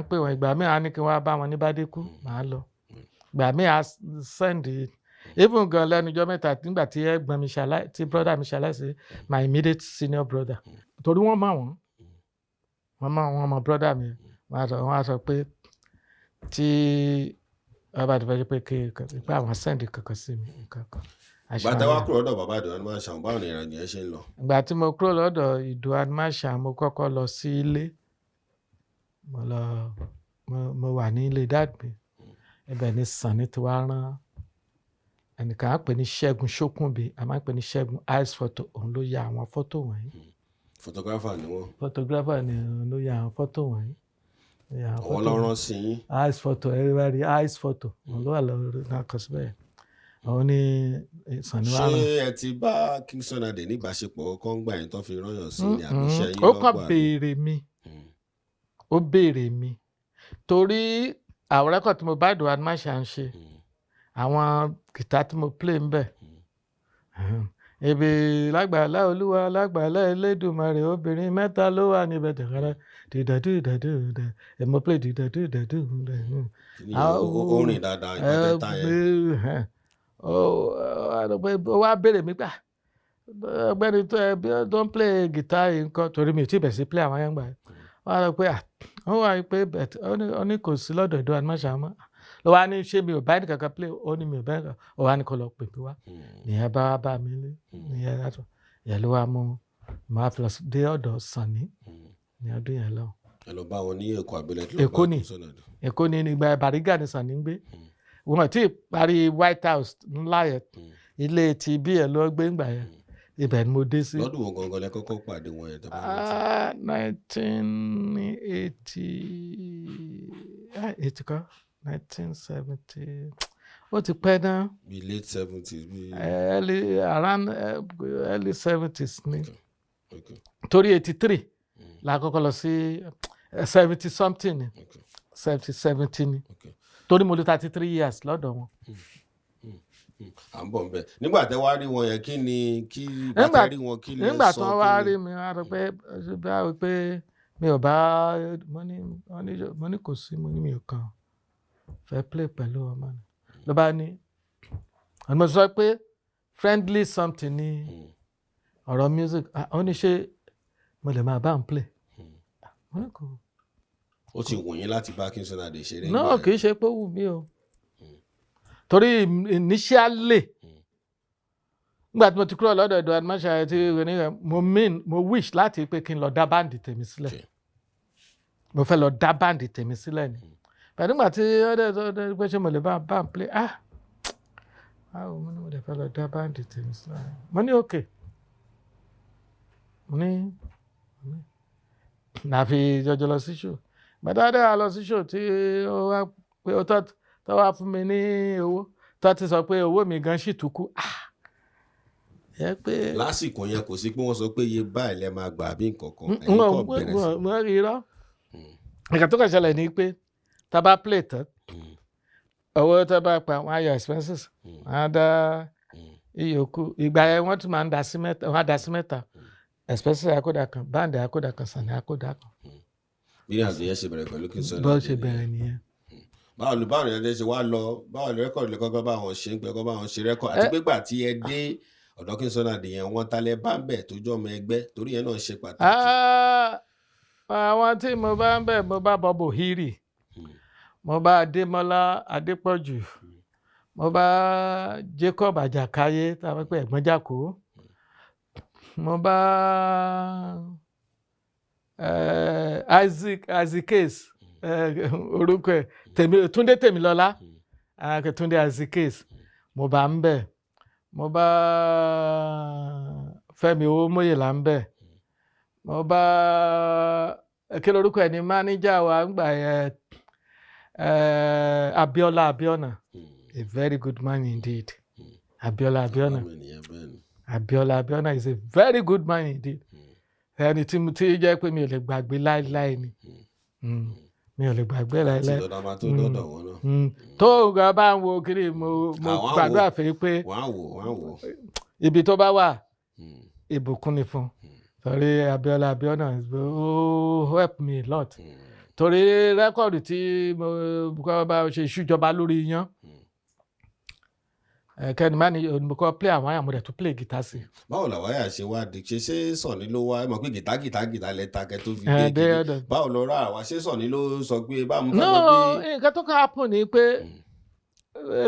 pè wọ́n ìgbà míì á ní kí wọ́n bá wọn ní Bádékú màá lọ ìgbà míì á send even gan lẹ́nu ọjọ́ mẹ́ta nígbà tí ẹ̀gbọ́n mi tí brother mi ṣaláìsí my immediate senior brother torí wọ́n mọ̀ brother mi wọ́n á sọ pé tí ọba àti fẹ́ pé pé àwọn send kankan sí mi kankan. Ìgbà tí wàá kúrò lọ́dọ̀ bàbá Ìdòwú Animashaun báwo ni ìrìnàjò yẹn ṣe ń lọ? Ìgbà tí mo kúrò lọ́dọ̀ Ìdòwú Animashaun mo kọ́kọ́ lọ sí ilé mo wà ní ilé dad mi ibẹ̀ ni Sunny ti wá rán ẹnìkan á pè ní Ṣẹ́gun Ṣókùnbí a máa ń pè ní Ṣẹ́gun eyes photo òun ló ya àwọn fọ́tò wọ̀nyí. Photographer ni wọ́n. Photographer ni òun ló ya àwọn fọ́tò wọ̀nyí. Àwọn lọ́rán sí yín. Eyes photo everybody eyes photo òun ló wà lórí náà kọ síbẹ̀. Àwọn ní Sunny wá rán. Ṣé ẹ ti bá Kingston Ade ní ìbáṣepọ̀ kan gbà yín tó fi rányàn sí ní àbíṣẹ́ yín ó lọ́gbà? kàn béèrè mi torí àwọn rẹ́kọ̀d tí mo bá Ìdòwú Animashaun ṣe àwọn gìtá tí mo play ń bẹ̀ ibi lágbàlá Olúwa lágbàlá Elédùmarè obìnrin mẹ́ta ló wà níbẹ̀ tẹ̀kọ́rẹ́ dìdàdú mo play dìdàdú. Orin dáadáa ìgbàtẹ́ta yẹn. Ó wá béèrè mi gbà ọ̀gbẹ́ni tó ń play gìtá yìí nǹkan torí mi ò tí ì bẹ̀ sí play àwọn yẹn gbà wọ́n á lọ pé ó wà pé ó ní kò sí lọ́dọ̀ Ìdòwú Animashaun mọ́ ló wá ní ṣé mi ò bá ẹnì kankan play ó ní mi ò bá ẹnì kankan ó wá ní kó lọ pè mí wá nìyẹn bá mi lé nìyẹn látọ̀ ìyẹn ló wá mú máa fi lọ dé ọ̀dọ̀ Sunny ní ọdún yẹn lọ. Ẹ lọ bá wọn ní Èkó àbílẹ̀ tó Èkó ni ìgbà Bàrígà ni Sunny ń gbé wọn tí parí White House ńlá yẹn ilé ti bí ẹ lọ gbé ńgbà yẹn ibẹ̀ ni mo dé sí. Lọ́dún wo gangan lẹ kọ́kọ́ pàdé wọn yẹn? 1980 kọ́ 1970 ó ti pẹ́ náà. Bí late 70s bí. Around early 70s ni torí 83 la kọ́kọ́ lọ sí 70 something ni 70 ni torí mo lò 33 years lọ́dọ̀ wọn. À ń bọ̀ ń bẹ̀ nígbà tẹ́ wá rí wọn yẹn kí ni bàtà rí wọn kí lè sọ. nígbà tí wọ́n wá rí mi wọ́n á rò pé mi ò bá mo ní kò sí mo ní mi ò kàn fẹ́ play pẹ̀lú ọmọ mi ló bá ní mo sọ pé friendly something ní ọ̀rọ̀ music ó ní ṣé mo lè máa bá ń play. mo ní kò. ó ti wù yín láti bá Kingston Ade ṣeré. náà kì í ṣe pé ó wù mí o torí initially nígbà tí mo ti kúrò lọ́dọ̀ Ìdòwú Animashaun tí mo wish láti pé kí n lọ dá báǹdì tèmi sílẹ̀ mo fẹ́ lọ dá báǹdì tèmi sílẹ̀ ni pẹ̀lú nígbà tí ọdẹ pé ṣé mo lè bá ń play báwo mo ní mo lè fẹ́ lọ dá báǹdì tèmi sílẹ̀ mo ní okay mo ní náà fi jọjọ lọ sí show gbàdáadé a lọ sí show tí ó wá pé ó tọ́ tó wá fún mi ní owó tó ti sọ pé owó mi gan ṣì tún kú. Lásìkò yẹn kò sí pé wọ́n sọ pé iye báyìí lẹ máa gbà bí nǹkan kan ẹ̀yin kò bẹ̀rẹ̀ sí. mo rí irọ́ nǹkan tó kàn ṣẹlẹ̀ ni pé tá a bá play tán owó tó bá pa wọ́n á yọ expenses wọ́n á dá ìyókù ìgbà yẹn wọ́n tún máa ń dá sí mẹ́ta expenses àkódà kan báńdì àkódà kan Sunny àkódà kan. bí ní àti yẹn ṣe bẹ̀rẹ̀ pẹ̀lú Kingston Ade. bó ṣe bẹ̀rẹ̀ nìyẹn. báwo ni ẹ ṣe wá lọ báwo ni rẹ́kọ̀dì lè kọ́kọ́ bá wọn ṣe ń pẹ́ kọ́ bá wọn ṣe rẹ́kọ̀dì àti pé gbà tí ẹ dé ọ̀dọ̀ Kingston Ade yẹn wọ́n talẹ̀ bá ń bẹ̀ tó jọ́ ọmọ ẹgbẹ́ torí yẹn náà ṣe pàtàkì. àwọn tí mo bá ń bẹ̀ mo bá Bobo Hiri mo bá Adémọ́lá Adépọ̀jù mo bá Jacob Àjàkáyé tàbí pé ẹ̀gbọ́n Jàkó mo bá Isaac Case orúkọ ẹ̀ Túndé Tèmilọ́lá Túndé Isaac Case mo bá ń bẹ̀ mo bá Fẹ́mi Owomoyela ń bẹ̀ mo bá kí lorúkọ ẹ̀ ní máníjà wa ń gbà yẹn Abiona a very good man indeed. Abiola is a very good man indeed. ẹni tí jẹ́ pé mi ò lè gbàgbé láéláé ni mi ò lè gbàgbé láìláì. àti dọ̀dọ̀ máa tó dọ̀dọ̀ wọn náà. tó nǹkan bá ń wo kiri mo gbàdúrà fún yín pé wọ́n á wò. ibi tó bá wà ìbùkún ni fún torí Abiola help me a lot torí rẹ́kọ̀dù tí mo bá ṣe ìṣújọba lórí yán kẹ́ni má ní mo kọ́ play àwọn àyà mo dẹ̀ tún play guitar sí. báwo làwáyà ṣe wá di ṣe Sunny ló wá ẹ mọ̀ pé gìtá lẹ́ta kẹ́ tó fi dé kiri báwo lọ rà wá ṣé Sunny ló sọ pé báwo mo fẹ́ lọ bí. nǹkan tó kàn happen ni pé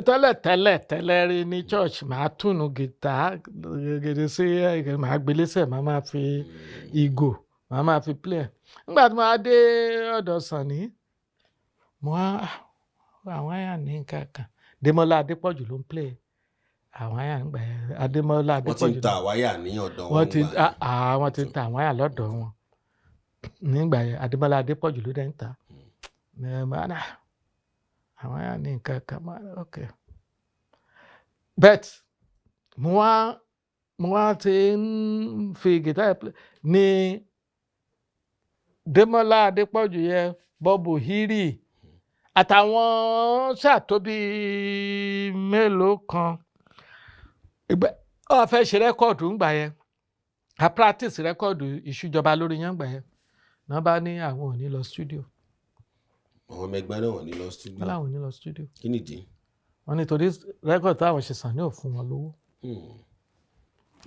tẹ́lẹ̀ rí ní church màá túnú gìtá gèdè sí màá gbélésẹ̀ màá máa fi ìgò màá máa fi play nígbà tí mo á dé ọ̀dọ̀ Sunny mo á àwọn àyà ní nǹkan kan Démọ́lá Adépọ̀jù ló ń play àwọn àyà nígbà yẹn Adémọ́lá Adépọ̀jù wọ́n ti ń ta àwáyà ní ọ̀dọ̀ wọn. wọ́n ti ń ta àwọn àyà lọ́dọ̀ wọn nígbà yẹn Adémọ́lá Adépọ̀jù ló dẹ̀ ń ta àwọn àyà ní nǹkan kan ok bet mo wá ti ń fi gìtá ní Démọ́lá Adépọ̀jù yẹn Bọ́bù Hírì àtàwọn ṣàtóbi mélòó kan ọ fẹ́ ṣe rẹ́kọ̀dù ńgbà yẹn a practice rẹ́kọ̀dù ìṣújọba lórí yẹn ńgbà yẹn náà bá ní àwọn ò ní lọ studio. àwọn ọmọ ẹgbẹ́ náà ò ní lọ studio. wọ́n láwọn ò ní lọ studio. kí nìdí. wọ́n ní torí rẹ́kọ̀dù táwọn ṣe Sunny ò fún wọn lówó.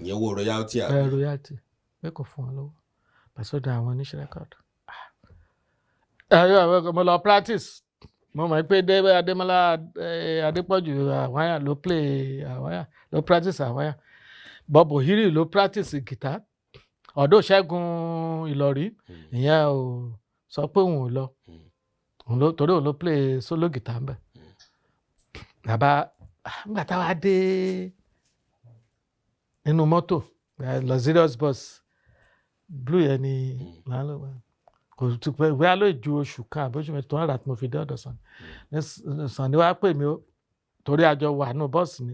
ìyẹn wo royalty àbí. royalty pé kò fún wọn lówó pàṣẹdà àwọn oníṣẹ́ rẹ́kọ̀dù. mo lọ practice mo mọ̀ pé Adémọ́lá Adépọ̀jù àwáyà ló play àwáyà ló practice àwáyà Bọ́bù Hírì ló practice guitar ọ̀dọ̀ Ṣẹ́gun Ìlọ̀rí ìyẹn ò sọ pé òun ò lọ torí òun ló play solo guitar ń bẹ̀. bàbá nígbà táwa dé nínú mọ́tò luxurious bus blue yẹn ni kò tún pẹ́ wíwá ló ju oṣù kan àbójú mi tó ń rà tí mo fi dé ọ̀dọ̀ Sunny wá pè mí torí àjọ wà nù bọ́ọ̀sì ni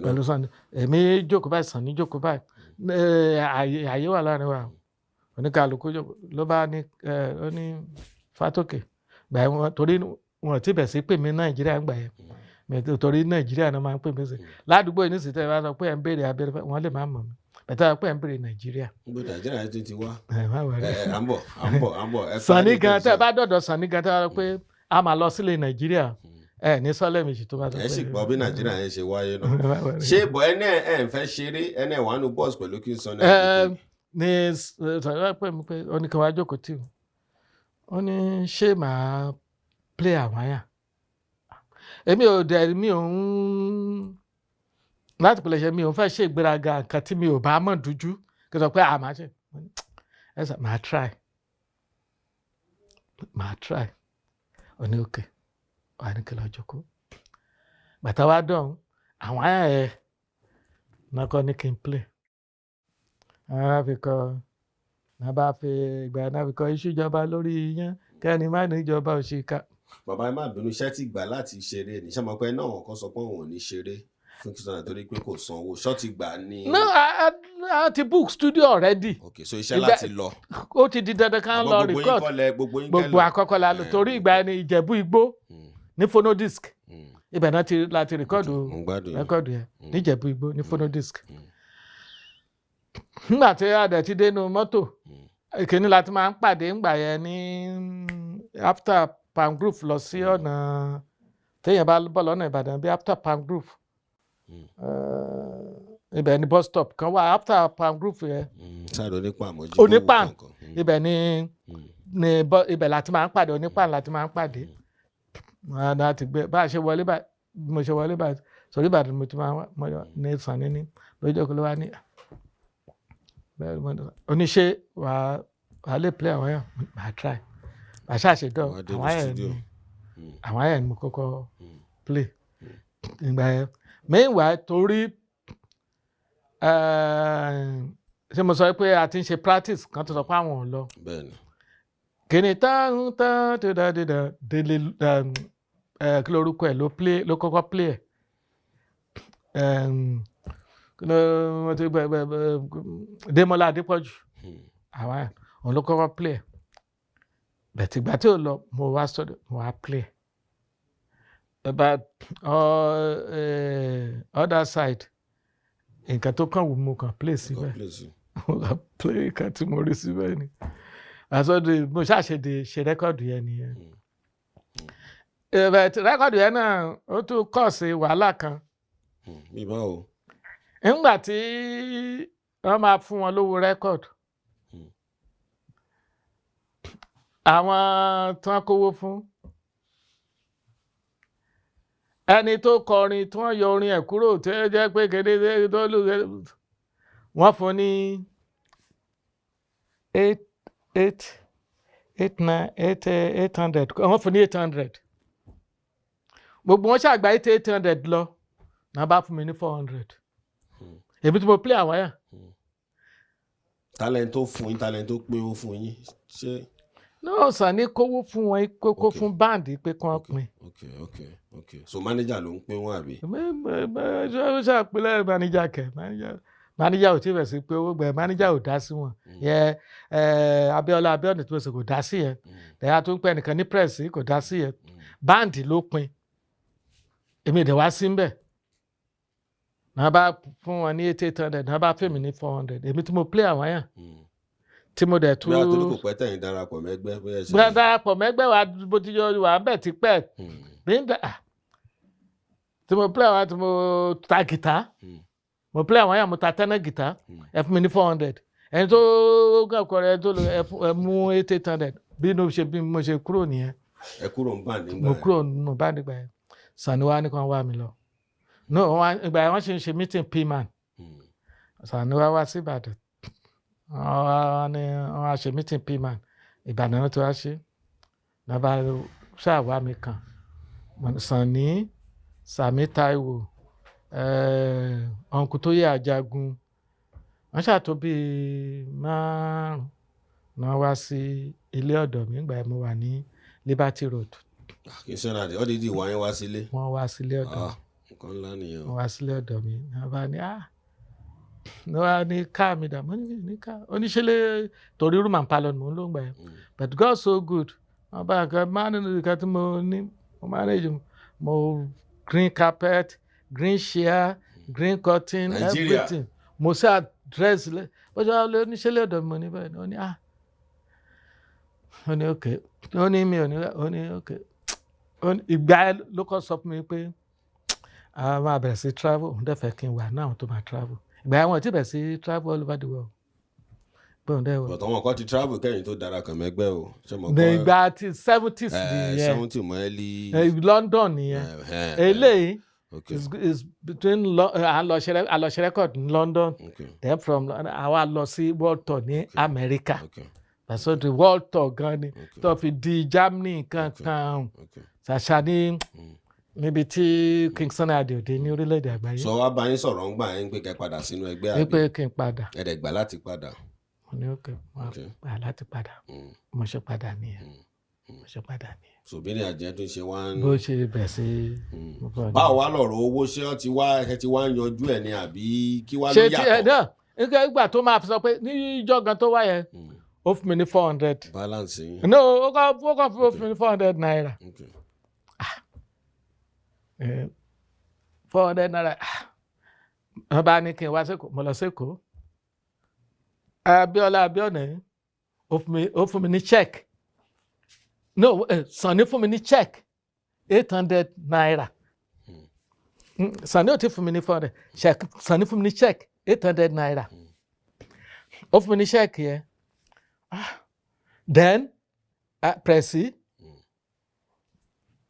pẹ̀lú Sunny èmi jókòó báyìí Sunny jókòó báyìí àyè wà láàrin wa oníkàlùkù ló bá ní ó ní Fatoke gbà wọn torí wọn ti bẹ̀ sí pè mí Nàìjíríà gbà yẹn torí Nàìjíríà náà máa ń pè mí sí ládùúgbò yìí nísìsiyìí tẹ́ ẹ bá sọ pé ẹ̀ ń béèrè abẹ́rẹ́ wọn lè má mọ̀ mí bẹ̀tẹ̀ pé ẹ̀ ń béèrè Nàìjíríà. gbogbo Nàìjíríà yẹn tún ti wá. à ń bọ̀. Sunny gan tẹ́ ẹ bá dọ̀dọ̀ Sunny gan tẹ́ ẹ bá sọ pé a máa lọ sílé Nàìjíríà ní sọ́lẹ̀ méjì tó bá sọ pé. ẹ sì gbọ́ bí Nàìjíríà yẹn ṣe wáyé náà ṣé bọ̀ ẹ ń fẹ́ ṣeré ẹ náà wà nù bọ́ọ̀sì pẹ̀lú kí n sọ náà. ní Sunny wá pè mí pé ó ní kí n wá jókòó tì ó ní ṣé màá play àwáyà èmi ò ń láti pèlè ṣe mi ò fẹ́ ṣe ìgbéraga nǹkan tí mi ò bá mọ̀ dújú kí n sọ pé màá ṣe ẹ sọ màá try ó ní òkè wà ní kí lọ jókòó bàtà wá dán àwọn àyà ẹ náà kọ́ ní kí n play náà fi kọ́ náà bá fi ìgbà náà fi kọ́ ìṣújọba lórí yẹn kẹ́ni má ní ìjọba òṣìkà. bàbá ẹ má bínú iṣẹ́ tí gbà láti ṣeré ní sọ́mọ́pẹ́ náà wọ́n kọ́ sọ pé òun ò ní ṣeré fún kí sọ́nà torí pé kò sanwó ṣọ́ọ̀tì gbà ní. no I ti book studio already. ok so iṣẹ́ láti lọ. ó ti di dandan kan lọ record gbogbo àkọ́kọ́ la lò torí ìgbà ẹni Ìjẹ̀bú Igbó ní phonodisc ibẹ̀ náà láti rẹ́kọ̀dù yẹn ní Ìjẹ̀bú Igbó ní phonodisc. nígbà tí adẹ̀ ti dénú mọ́tò ìkíní láti máa ń pàdé ńgbà yẹn ní after Palm Grove lọ sí ọ̀nà téèyàn bá bọ̀ lọ́nà Ìbàdàn bí after Palm Grove. ibẹ̀ ni bus stop kan wà after Palm Grove yẹn. sáré onípàmọ́jú onípàn ibẹ̀ ni ibẹ̀ láti máa ń pàdé onípàn láti máa ń pàdé. láti gbé bá a ṣe wọlé báyìí mo ṣe wọlé báyìí sórí Ìbàdàn mo ti máa ní Sunny ní lójú ọkọ ló wá ní oníṣẹ́ wàá lè play àwọn yẹn máa try àṣà àṣedọ́ àwọn yẹn ni mo kọ́kọ́ play ìgbà yẹn meanwhile torí ṣé mo sọ pé a ti ń ṣe practice kan tó sọ pé àwọn ò lọ kìnìún tán tó dáadáa délé kí lórúkọ ẹ̀ ló kọ́kọ́ play ẹ̀ Démọ́lá Adépọ̀jù àwọn òun ló kọ́kọ́ play bẹ̀tì ìgbà tí ò lọ mo wá studio mo wá play but other side nǹkan tó kàn wù mo kàn play síbẹ̀ mo kàn play nǹkan tí mo rí síbẹ̀ ni àsọdù mo ṣàṣèdè ṣe rẹ́kọ̀dù yẹn nìyẹn but rẹ́kọ̀dù yẹn náà ó tún kọ̀ sí wàhálà kan nígbà tí wọ́n máa fún wọn lówó rẹ́kọ̀dù àwọn tí wọ́n kówó fún ẹni tó kọrin tí wọ́n yọ orin ẹ̀ kúrò tí ó jẹ́ pé kéde tó lù wọ́n fún ní 800 wọ́n fún ní 800 gbogbo wọn ṣàgbá 800 lọ náà bá fún mi ní 400 èmi tí mo play Alawaya. talent tó fún yín talent tó pé ó fún yín ṣé. náà Sunny kówó fún wọn kókó fún báǹdì pé kán pín. okay so manager ló ń pín wọn àbí. ó ṣàpilẹ̀ manager kẹ̀ manager ò tí bẹ̀ sí pé owó gbẹ̀ manager ò dá sí wọn yẹ Abiodun tó ṣe kò dá sí yẹn ẹ̀yà tó ń pẹ́ nìkan ní press kò dá sí yẹn báǹdì ló pín èmi ìdẹ̀ wá sí ń bẹ̀ náà bá fún wọn ní 800 náà bá fèmí ní 400 èmi tí mo play Alawaya tí mo dẹ̀ tún. bí a tó ní kò pẹ́ tẹ̀yìn darapọ̀ mẹ́gbẹ́ bóyá ṣe. darapọ̀ mẹ́gbẹ́ wa bó ti yọ wà ń bẹ̀ ti pẹ́ tí mo play Alawaya tí mo ta gìtá mo play Alawaya mo ta tẹ́nẹ̀ gìtá ẹ fún mi ní 400 ẹni tó kọ̀ rẹ̀ tó lọ ẹ mú 800 bí mo ṣe kúrò nìyẹn. ẹ kúrò ń bá nígbà yẹn. mo kúrò nínú bá nígbà yẹn Sunny wá ní kàn wá mi lọ no ìgbà yẹn wọ́n ṣe ń ṣe meeting pman Sunny wá sí Ìbàdàn wọ́n á ṣe meeting pman Ìbàdàn tó wá ṣe nàbà ṣàwá mi kan Sunny Sàmí Táíwò ọ̀nkù tó yẹ Àjàgùn wọ́n ṣàtó bíi márùn-ún náà wá sí ilé ọ̀dọ̀ mi nígbà mo wà ní Liberty Road. kì í ṣẹ́ra dé ọ́dídì wá yín wá sílé. wọ́n wá sílé ọ̀dọ̀ mi. nǹkan ńlá nìyẹn. wọ́n wá sílé ọ̀dọ̀ mi náà bá ní wọ́n ní káà mi dà mo ní káà oníṣẹ́lẹ̀ torí room and parlour mò ń lò ń gbà yẹn but God so good wọ́n bá nǹkan máa nínú nǹkan tí mo ní mo manage mo green carpet green chair green curtain everything mo ṣe address lẹ bọ́jọ́ wa lé oníṣẹ́lẹ̀ ọ̀dọ̀ mi mo ní bẹ́ẹ̀ ni ó ní ó ní okay ó ní mi ò ní ó ní okay ìgbà ló kọ́ sọ fún mi pé a máa bẹ̀rẹ̀ sí travel òun dẹ̀ fẹ́ kí n wà náà tó máa travel ìgbà yẹn wọ́n ti bẹ̀rẹ̀ sí travel all over the world. bọ̀dọ̀ wọn kọ́ ti travel kẹ́yìn tó darapọ̀ mẹ́gbẹ́ o. ìgbà tí 70s nìyẹn 70 mọ́ẹ́lì. London nìyẹn eléyìí is between àlọ́ṣẹ́ record ní London then from àwa lọ sí world tour ní America. So the world tour gan ni tó fi di Germany kankan ṣàṣà ní níbi tí King Sunny Ade òde ní orílẹ̀-èdè àgbáyé. sọ wá bá yín sọ̀rọ̀ ń gbà yín pé kẹ́ padà sínú ẹgbẹ́ àbí. pé kí n padà. ẹ̀rẹ̀ gbà láti padà. mo ní òkè mo gbà láti padà mo ṣe padà nìyẹn mo ṣe padà nìyẹn. sòbínì àjẹ́ tó ṣe wá ń. bó ṣe bẹ̀ sí. báwo wá lọ̀rọ̀ owó ṣé ẹ ti wá yanjú ẹ̀ ni àbí kí wá ló yàtọ̀. ṣe ti ẹ̀ náà nígbà tó máa sọ pé níjọ́ gan tó wá yẹn ó fún mi ní 400. balance yín. no ó kàn fún mi ní 400 naira. 400 naira wọ́n bá ní kí n wá sẹ́kọ̀ọ́ mo lọ sẹ́kọ̀ọ́ Abiodun ó fún mi ní check no Sunny fún mi ní check 800 naira Sunny ò tí fún mi ní 400 check Sunny fún mi ní check 800 naira ó fún mi ní check yẹn then Pressy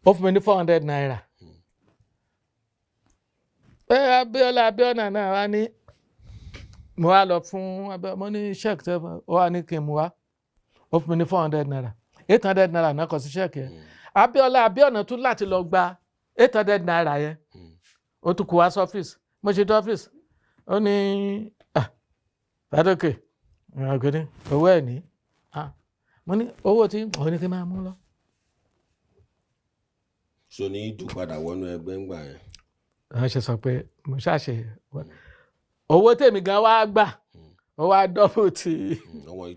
ó fún mi ní 400 naira. Abiodun náà wá ní mo wá lọ fún mo ní check tó ó wá ní kí n mú wá ó fún mi ní 400 naira 800 naira náà kọ sí check yẹn Abiodun tún láti lọ gba 800 naira yẹn ó tún kó wá sí ọ́fíìsì mo ṣe dé ọ́fíìsì ó ní Fatoke ọ̀gbẹ́ni owó ẹ̀ ní mo ní owó tí ó ní kí n máa mú lọ. so ní ìdù padà wọnú ẹgbẹ́ ńgbà yẹn. wọ́n ṣe sọ pé mo ṣàṣe owó tèmi gan wá gbà ó wá dọ́bù tí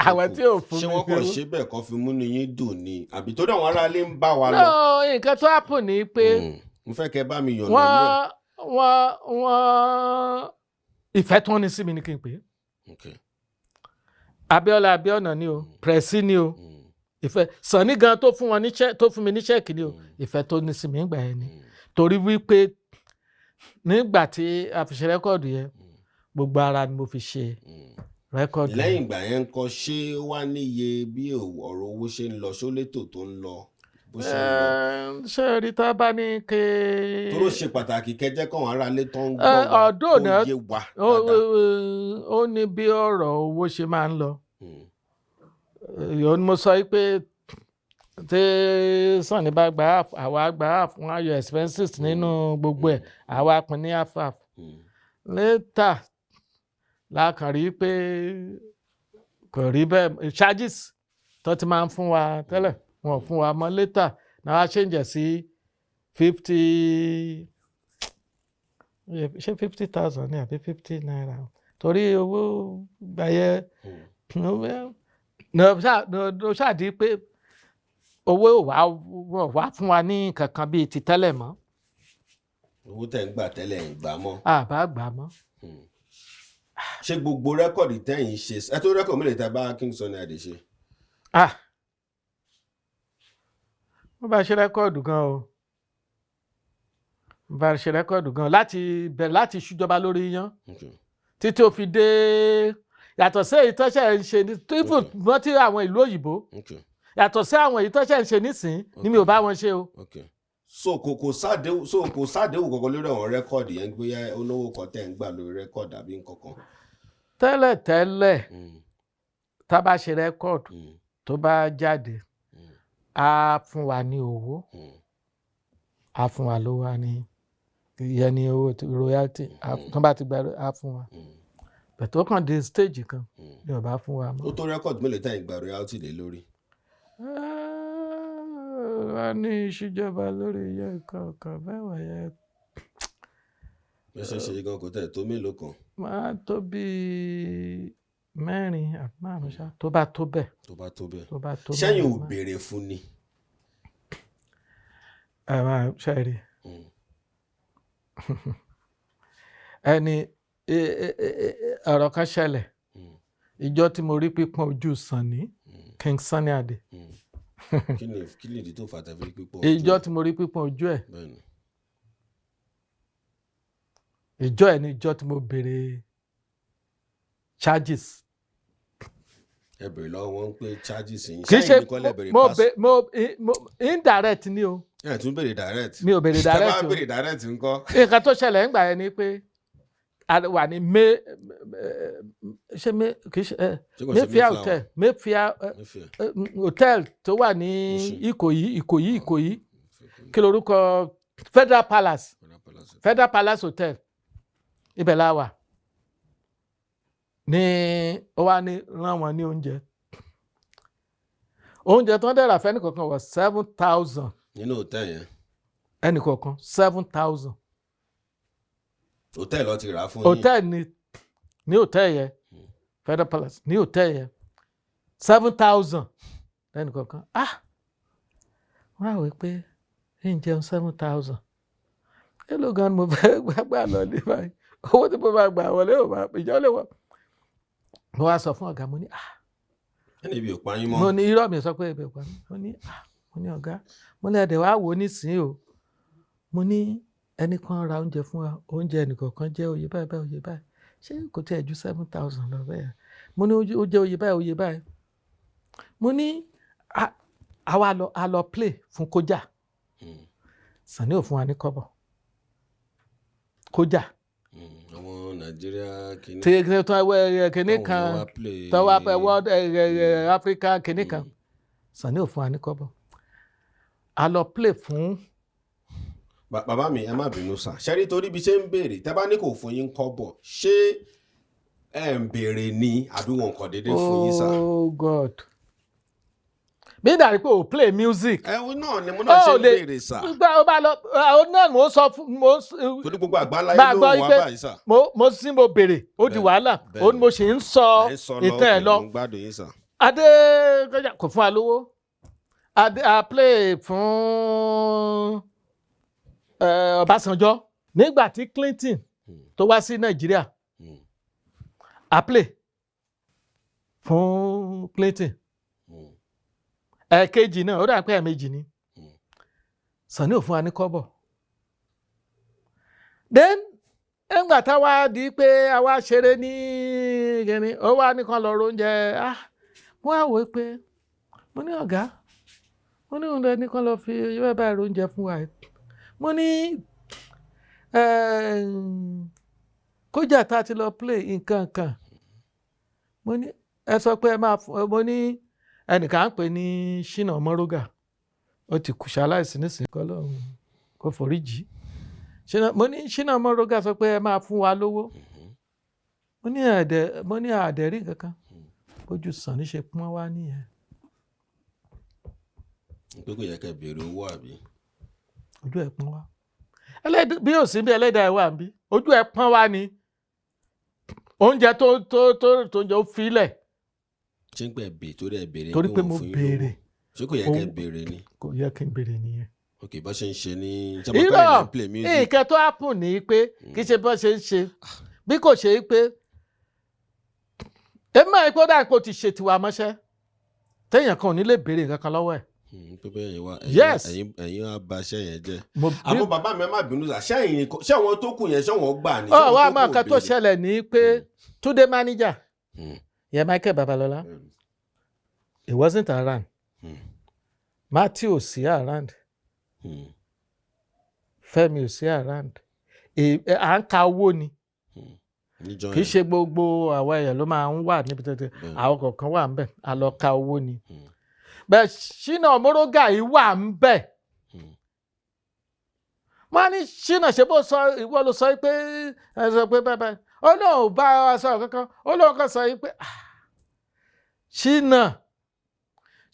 àwọn tí ò fún mi. ṣé wọ́n kàn ṣe bẹ́ẹ̀ kan fi múnú yín dùn ni àbí tó dáwọn aráalé ń bá wa lọ. no nǹkan tó happen ni pé mo fẹ́ kẹ́ bá mi yànnà náà. wọ́n ìfẹ́ tó ní sí mi ni kí n pè é. Abíọ́lá Abíọ́nà ni o Pressy ni o ìfẹ́ Sunny gan tó fún mi ní ṣẹ́ẹ̀kì ni o ìfẹ́ tó ní sí mi nígbà yẹn ni torí wípé nígbà tí a fi ṣe rẹ́kọ̀dù yẹn gbogbo ara ni mo fi ṣe rẹ́kọ̀dù. lẹ́yìn ìgbà yẹn ń kọ́ ṣé wá níye bí ọ̀rọ̀ owó ṣe ń lọ ṣó létò tó ń lọ bó ṣe ń lọ. ṣé rí tá a bá ní ké. tó ló ṣe pàtàkì kẹjẹ káwọn aráalé tó ń gbọ́ wa tó yé wa dáadáa. ó ní bí ọ̀rọ̀ owó ṣe máa ń lọ. ìyọ́n mo sọ pé tí Sunny bá gba half àwa gba half wọn á yọ expenses nínú gbogbo ẹ̀ àwa pín ní half. later la kàn rí pé kò rí bẹ́ẹ̀ charges tó ti máa ń fún wa tẹ́lẹ̀ wọn ò fún wa mọ́ later náà wá change sí 50 ṣé 50,000 ní àbí 50 naira torí owó gbàyẹ ló ṣáàdí pé owó wà fún wa ní kankan bíi ti tẹ́lẹ̀ mọ́. owó tẹ̀ ń gbà tẹ́lẹ̀ ń gbà mọ́. àbá gbà mọ́. ṣé gbogbo rẹ́kọ̀dì tẹ́yìn ṣe ẹ tó rẹ́kọ̀dì mélòó tẹ́ bá King Sunny Ade ṣe. wọ́n bá ṣe rẹ́kọ̀dù gan o bá ṣe rẹ́kọ̀dù gan láti bẹ̀rẹ̀ láti ṣújọba lórí yán títí ó fi dé yàtọ̀ sí èyí tó ṣe ń ṣe ní wọ́n ti àwọn ìlú òyìnbó yàtọ̀ sí àwọn èyí tó ṣe ń ṣe nísìn ní mi ò bá wọn ṣe o. so kò sádéhùn kankan lórí àwọn rẹ́kọ̀dì yẹn bóyá olówó kan tẹ̀ ń gbà lórí rẹ́kọ̀dì àbí nǹkankan. tẹ́lẹ̀ tá a bá ṣe rẹ́kọ̀dù tó bá jáde á fún wa ní owó á fún wa lówó ní ìyẹn ní owó royalty tó bá ti gba á fún wa bẹ̀tẹ̀ ó kàn dé stage kan ní ọba fún wa mọ́. ó tó rẹ́kọ̀dì mélòó tẹ̀yìn gba royalty lé lórí. wọ́n ní ìṣèjọba lórí iye kọ̀ọ̀kan bẹ́ẹ̀ wọ̀ yẹ. bẹ́ẹ̀ ṣe gan kò tẹ̀ tó mélòó kan. máa tó bíi mẹ́rin àbí márùn ṣá tó bá tó bẹ́ẹ̀. sẹ́yìn ò béèrè fún ni. ẹ máa ṣẹ́rí ẹni ọ̀rọ̀ kan ṣẹlẹ̀ ìjọ tí mo rí pípọ́n ojú Sunny King Sunny Ade. kí ni ìdí tó fà tẹ́fẹ́ pípọ́n ojú ẹ̀? ìjọ tí mo rí pípọ́n ojú ẹ̀ ìjọ ẹ̀ ni ìjọ tí mo béèrè charges. ẹ béèrè lọ́wọ́ wọn pé charges yín kì í ṣe mo indirect ni o. ẹ tún béèrè direct. mi ò béèrè direct o. tẹ́ bá béèrè direct ńkọ́. nǹkan tó ṣẹlẹ̀ ńgbà yẹn ni pé wà ní Mayfair hotel tó wà ní Ìkòyí kí lorúkọ Federal Palace hotel ibẹ̀ la wà ní ó wá ní rán wọn ní oúnjẹ tó ń dẹ̀rà fẹ́ nìkankan wọ̀ 7,000. nínú hòtẹ́ẹ̀lì yẹn. ẹnìkankan 7,000. hòtẹ́ẹ̀lì ló ti rà á fún yín. hòtẹ́ẹ̀lì ní hòtẹ́ẹ̀lì yẹn Federal Palace ní hòtẹ́ẹ̀lì yẹn 7,000 ẹnìkankan wọ́n á wí pé ń jẹun 7,000 èló gan ni mo fẹ́ gbà lọ ní báyìí owó tí mo bá gbà wọlé ò máa ìjọ lè wọ. mo wá sọ fún ọ̀gá mo ní ẹni ibi ò pa yín mọ́. mo ní irọ́ mi sọ pé ibi ò pa mí mo ní ọ̀gá mo ní ẹ̀dẹ̀ wá wò ó nísìnyí o mo ní ẹnì kan ra oúnjẹ fún wa oúnjẹ ẹnìkọ̀ọ̀kan jẹ́ oye báyìí oye báyìí ṣé kò tí ẹ̀ ju 7,000 lọ bẹ́ẹ̀ mo ní ó jẹ́ oye báyìí mo ní àwa a lọ play fún kójà Sunny ò fún wa ní kọ́bọ̀ kójà. àwọn Nàìjíríà kìíní. kìíní kan tọ́wọ́ pẹ̀ world Africa kìíní kan Sunny ò fún wa ní kọ́bọ̀ a lọ play fún. bàbá mi ẹ má bínú sá ṣẹ́rí torí bí ṣe ń béèrè tẹ́ bá ní kò fún yín kọ́bọ̀ ṣé ẹ ń béèrè ni àbí wọn kàn déédéé fún yín sá. oh God bí dàrí pé ò play music. ẹ̀hún náà ni mo náà ṣe ń béèrè sà. gbígbà ó bá lọ àwọn náà mo sọ fún mo. torí gbogbo àgbáńláyé ló wà báyìí sà. mo sì mo béèrè ó di wàhálà ó ní mo ṣe ń sọ ìtàn ẹ̀ lọ. adé kò fún wa lówó a play fún Ọbásanjọ́ nígbà tí Clinton tó wá sí Nàìjíríà a play fún Clinton ẹ̀ẹ̀kejì náà ó dà pé ẹ̀ẹ̀mejì ni Sunny ò fún wa ní kọ́bọ̀. Then ẹ̀ngbà táwa di pé àwa ṣeré ní gẹ̀ẹ́ni ó wá nìkan lọ oúnjẹ mo á wò pé mo ní ọ̀gá mo ní oúnjẹ nìkan lọ fi yóò bá oúnjẹ fún wa mo ní kójà tá a ti lọ play nǹkan kan mo ní ẹ sọ pé ẹ máa mo ní ẹnìkan ń pè ní Ṣínà Mọ́rógà ó ti kù ṣaláìsí nísìnyí kọ́ lọ́run kó foríjì mo ní Ṣínà Mọ́rógà sọ pé ẹ máa fún wa lówó mo ní àdẹ̀rí kankan bójú Sunny ṣe pọ́n wá nìyẹn. pé kò yẹ kẹ́ béèrè owó àbí. ojú ẹ̀ pọ́n wá bí ò sí bí ẹlẹ́dàá ẹ̀ wà ń bí ojú ẹ̀ pọ́n wá ni oúnjẹ tó ń jẹ ó filẹ̀. ṣé ń pẹ́ bè torí ẹ̀ béèrè torí pé mo béèrè. ṣé kò yẹ kẹ́ béèrè ni. kò yẹ kí n béèrè nìyẹn. ok bó ṣe ń ṣe ní. irọ́ nǹkan tó happen ní pé kì í ṣe bó ṣe ń ṣe bí kò ṣe pé èmi máa ń pọ́ dáa kó ti ṣe tiwa mọ́ṣẹ́ téèyàn kan ò ní lè béèrè nǹkan kan lọ́wọ́ ẹ̀. yes ẹ̀yin wá bà iṣẹ́ yẹn jẹ́. àmọ́ bàbá mi má bínú sà ṣé àwọn tó kù yẹn ṣé wọ́n gbà ní. wá máa kan tó ṣẹlẹ̀ ní pé Túndé manager yẹn Michael Babalọlá he wasn't around Matthew ò sí around Fẹ́mi ò sí around à ń ka owó ni kì í ṣe gbogbo àwọn èèyàn ló máa ń wà níbi tẹ́tẹ́ àwọn kọ̀ọ̀kan wà ń bẹ̀ a lọ ka owó ni bẹ́ẹ̀ Ṣínà Mọ́rógà yìí wà ń bẹ̀ wọ́n á ní Ṣínà ṣe bó sọ ìwọ ló sọ pé ẹ sọ pé bẹ́ẹ̀ ó lóun bá wa sọ kankan ó lóun kan sọ pé Ṣínà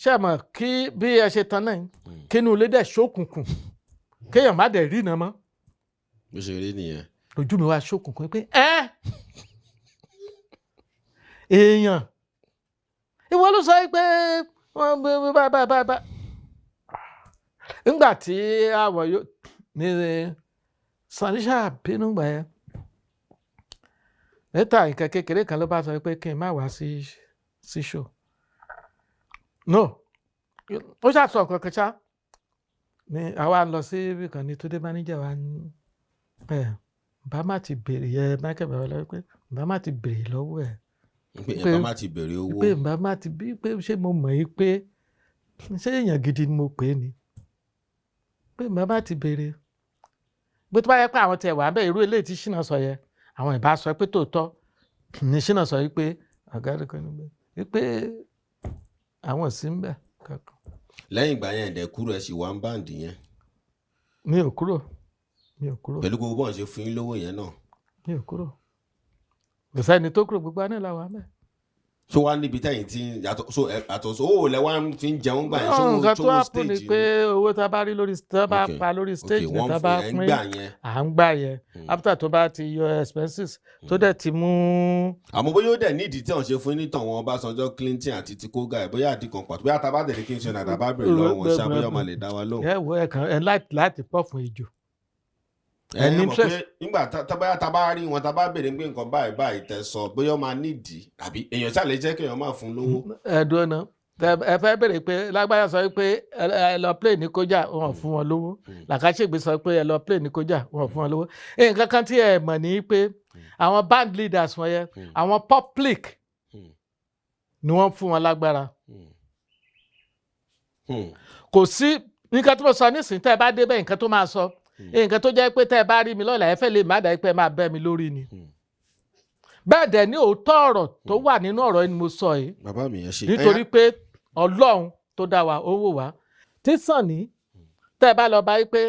ṣe mọ̀ kí bí ẹ ṣe tan náà kínú ilé dẹ̀ ṣókùnkùn kéèyàn má dẹ̀ rí iná mọ́. bó ṣe rí nìyẹn. ojú mi wá ṣókùnkùn pé èèyàn ìwọ ló sọ pé bá nígbà tí àwọ̀ yóò ní Sunny bínú gbà yẹn níta nǹkan kékeré kan ló bá sọ pé kí n má wá sí show no ó ṣàṣọ kankan ṣá ni àwa lọ sí ibì kan ní Túndé manager wa ní bá má ti béèrè yẹ Michael Babalọlá pé bá má ti béèrè lọ́wọ́ ẹ̀ pé bá má ti béèrè owó pé bá má ti bí pé ṣé mo mọ̀ yí pé ṣé èèyàn gidi ni mo pè é ni pé bá má ti béèrè bó tó bá yẹ pé àwọn tẹ̀ wá bẹ́ẹ̀ irú eléyìí tí Ṣínà sọ yẹ àwọn ìbá sọ pé tòótọ́ ní Ṣínà sọ yí pé àgárí kan ní pé àwọn sì ń bẹ̀ kankan. lẹ́yìn ìgbà yẹn ẹ̀dẹ̀ kúrò ẹ̀ sì wá ń báǹdì yẹn. mi ò kúrò. pẹ̀lú gbogbo bọ́n ṣe fún yín lówó yẹn náà. mi ò kúrò. kò sẹ́ni tó kúrò gbogbo àná làwọn àmẹ́. so wá níbi tẹ́yìn tí yàtọ̀ so owó lẹ wá fi ń jẹun gbà yẹn ṣòwò nǹkan tó hàpù ni pé owó tá a bá rí lórí tá a bá pa lórí stage ní tá a bá pín à ń gbà yẹn after tó bá ti yọ expenses tó dẹ̀ ti mú. àmọ́ bóyá ó dẹ̀ nídìí tí wọ́n ṣe fún nítàn wọn Ọbásanjọ́ Clinton àti ti kóga ẹ̀ bóyá àdìkan pàtó bóyá tá a bá tẹ̀lé kí n ṣe nàdà bá bèrè lọ́wọ́ wọn ṣá bóyá ọmọ lè dá wa lóhùn. ẹ wo ẹ láti pọ̀ fún ejò. ẹni mọ̀ pé nígbà tábáyá tábá rí wọn tábá béèrè pé nǹkan báyìí báyìí tẹ sọ bóyá ó máa nídìí àbí èèyàn ṣàlẹ̀ jẹ́ kéèyàn máa fún lówó. ẹ̀dùn ọ̀nà ẹ fẹ́ béèrè pé Lágbájá sọ pé ẹ lọ play ní kójà wọn fún wọn lówó Làkàṣègbè sọ pé ẹ lọ play ní kójà wọn fún wọn lówó. nǹkan kan tí ẹ mọ̀ ní pé àwọn band leaders wọn yẹn àwọn public ni wọ́n fún wọn lágbára. kò sí nǹkan tó sọ nísìnyí tẹ́ ẹ bá débẹ̀ nǹkan tó máa sọ nǹkan tó jẹ́ pé tẹ́ ẹ bá rí mi lọ́la ẹ fẹ́ lè má dà pé ẹ máa bẹ́ mi lórí ni. bẹ́ẹ̀ dẹ̀ ní òótọ́ ọ̀rọ̀ tó wà nínú ọ̀rọ̀ ni mo sọ yìí. bàbá mi yẹn ṣe. nítorí pé Ọlọ́run tó dá wa ó wò wá. tí Sunny tẹ́ ẹ bá lọ bá yí pé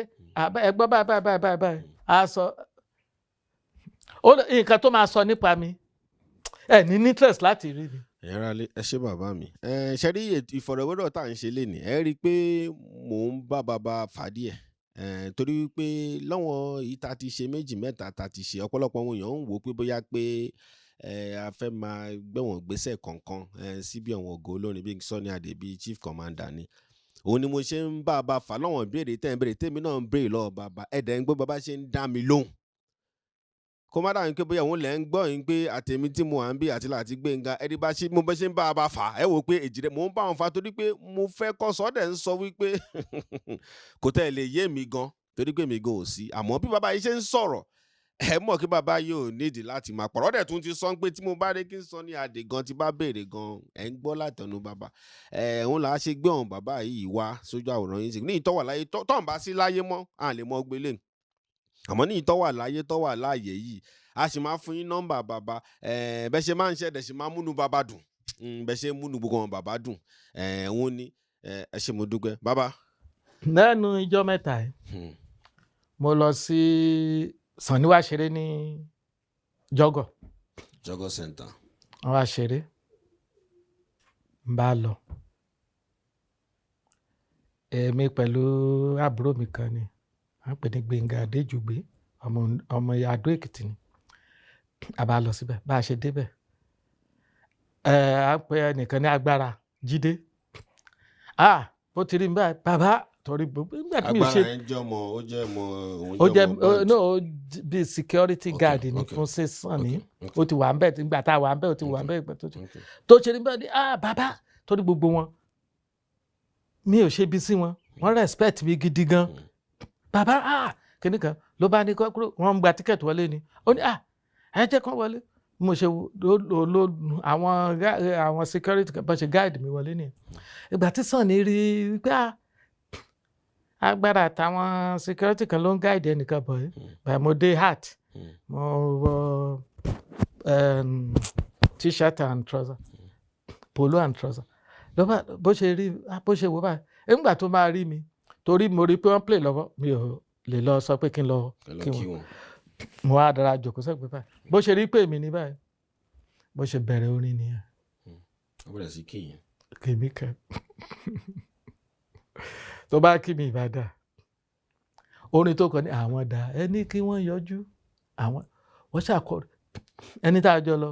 ẹ gbọ́ báyìí a sọ nǹkan tó máa sọ nípa mi ẹ ní interest láti rí mi. ẹ̀yin ará ilé ẹ ṣé bàbá mi. Ṣe rí ìfọ̀rọ̀wérọ̀ tá à ń ṣe lénìí ẹ rí i pé mò ń bá bàbá fà díẹ̀ torí wípé lọ́wọ́n yìí ta ti ṣe méjì mẹ́ta ta ti ṣe ọ̀pọ̀lọpọ̀ àwọn èèyàn ń wò ó pé bóyá pé a fẹ́ máa gbẹ̀wọ̀n gbèsè kọ̀ọ̀kan síbi àwọn ògo olórin bíi Sunny Ade bíi chief commander ni òun ni mo ṣe ń bá bàbá fà lọ́wọ́n ìbéèrè tẹ́ ń béèrè tèmi náà ń béèrè lọ́wọ́ bàbá ẹ̀dẹ̀ ń gbọ́ bàbá ṣe ń dá mi lóhùn kó má dàbí pé bóyá òun lẹ̀ ń gbọ́ yín pé àtẹ̀mí tí mo à ń bí àti láti Gbénga ẹni bá ṣe mo bẹ́ ṣe ń bá bàbá fà ẹ wò pé èjì rẹ̀ mò ń bá wọn fà torí pé mo fẹ́ kọ́ sọ́dẹ̀ ń sọ wípé kò tẹ́ lè yé mi gan torí pé mi gan ò sí àmọ́ bí bàbá yìí ṣe ń sọ̀rọ̀ ẹ mọ̀ kí bàbá yóò nídìí láti máa pọ̀rọ̀ dẹ̀ tún ti sọ pé tí mo bá rí kí n Sunny Ade gan ti bá béèrè gan ẹ̀ ń gbọ́ látẹnu bàbá òun là á ṣe gbé ọ̀hún bàbá yìí wá sójú àwòrán yìí ní ìtọ́wà láyé tọ́hún bá sí láyé mọ́ à lè mọ́ gbélé àmọ́ ní ìtọ́wà láyé tọ́wà láàyè yìí a sì máa fún yín nọ́mbà bàbá bẹ́ẹ̀ ṣe máa ń ṣẹ̀dẹ̀ ṣe máa múnú bàbá dùn bẹ́ẹ̀ ṣe múnú gbogbo wọn bàbá dùn òun ni ẹ ṣé mo dúpẹ́ bàbá. lẹ́nu ijọ́ mẹ́ta yìí mo lọ sí Sunny wá ṣeré ní jọgọ center. wọ́n wá ṣeré ń bá lọ èmi pẹ̀lú àbúrò mi kan ni wọ́n pè ní Gbénga Adéjùgbé ọmọ Adó Èkìtì ni a bá lọ síbẹ̀ bá a ṣe débẹ̀ a pè ẹnìkan ní Agbára Jídé bó ti rí mi báyìí bàbá torí nígbà tí mi ò ṣe Agbára ẹ̀ ń jẹ́ ọmọ ó jẹ́ bíi security guard ni fún ṣe Sunny ó ti wà ń bẹ̀ nígbà tá a wà ń bẹ̀ ó ti wà ń bẹ̀ tó ṣe ní bẹ́ẹ̀ bàbá torí gbogbo wọn mi ò ṣe bí sí wọn wọ́n respect mi gidi gan bàbá kíní kan ló bá ní kúrò wọ́n ń gba tíkẹ́ẹ̀tì wọlé ni ó ní ẹ jẹ́ kán wọlé mo ṣe àwọn security bá ṣe guide mi wọlé nìyẹn ìgbà tí Sunny rí pé Agbára àtàwọn security kan ló ń guide ẹnìkan bọ̀ báyìí mo dé hat mo wọ t-shirt and trouser polo and trouser bó ṣe rí bó ṣe wò báyìí nígbà tó máa rí mi torí mo rí pé wọ́n play lọ́wọ́ mi ò lè lọ sọ pé kí n lọ kí wọn mo wá dára jòkó sẹ́gbẹ̀ẹ́ báyìí bó ṣe rí pé mi ní báyìí bó ṣe bẹ̀rẹ̀ orin nìyẹn. ó bẹ̀rẹ̀ sí kíyìn. kèmí kan tó bá kí mi Ìbàdàn orin tó kọ ní àwọn dà ẹni kí wọ́n yọjú àwọn wọ́n ṣàkọ ẹni tá a jọ lọ.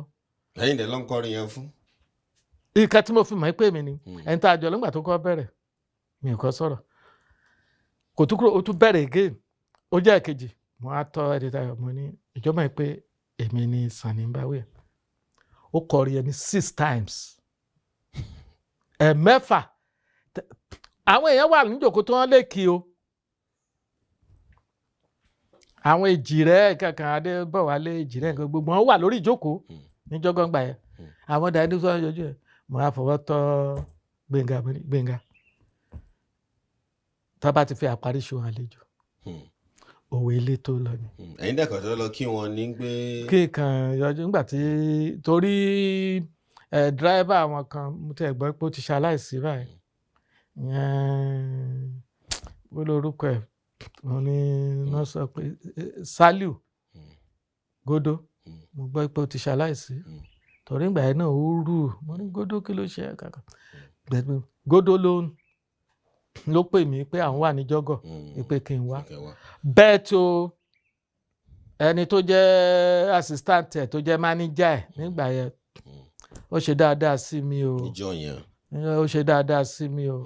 ẹ̀yin dẹ̀ ló ń kọrin yẹn fún. ìka tí mo fi mọ̀ pé mi ni ẹni tá a jọ lọ nígbà tó kọ́ bẹ̀rẹ̀ mi ò kọ́ sọ̀rọ̀ kò tún kúrò ó tún bẹ̀rẹ̀ again ó jẹ́ èkejì mo á tọ́ ẹni tá a mo ní ìjọba yìí pé èmi ni Sunny ń báwí ẹ̀ ó kọrin yẹn ní 6 times ẹ̀mẹ́fà àwọn èèyàn wà níjòkó tó wọ́n lè kí o àwọn èjìrẹ́ kankan Adébọ̀wálé èjìrẹ́ nǹkan gbogbo wọn wà lórí ìjókòó níjọ́gọ́ngbà yẹn àwọn dàdí sọ yọjú ẹ̀ mo á fọwọ́ tọ́ Gbénga tó bá ti fi àparí ṣo àlejò òwe ilé tó lọ ni. ẹ̀yin dẹ̀kọ̀ tó lọ kí wọ́n ní pé. kí kan yọjú nígbà tí torí dírẹ́bà àwọn kan mo tẹ̀ gbọ́ pé ó ti ṣaláìsí báyìí ó lórúkọ ẹ̀ wọ́n ní wọ́n sọ pé Saliu Godo mo gbọ́ pé ó ti ṣaláìsí torí ìgbà yẹn náà ó rù mo ní Godo kí ló ṣe kàkà Godo ló pè mí pé àwọn wà ní jọ́gọ̀ pé kí n wá bẹ́ẹ̀ tó ẹni tó jẹ́ assistant ẹ̀ tó jẹ́ manager ẹ̀ nígbà yẹn ó ṣe dáadáa sí mi o ìjọ yẹn ó ṣe dáadáa sí mi o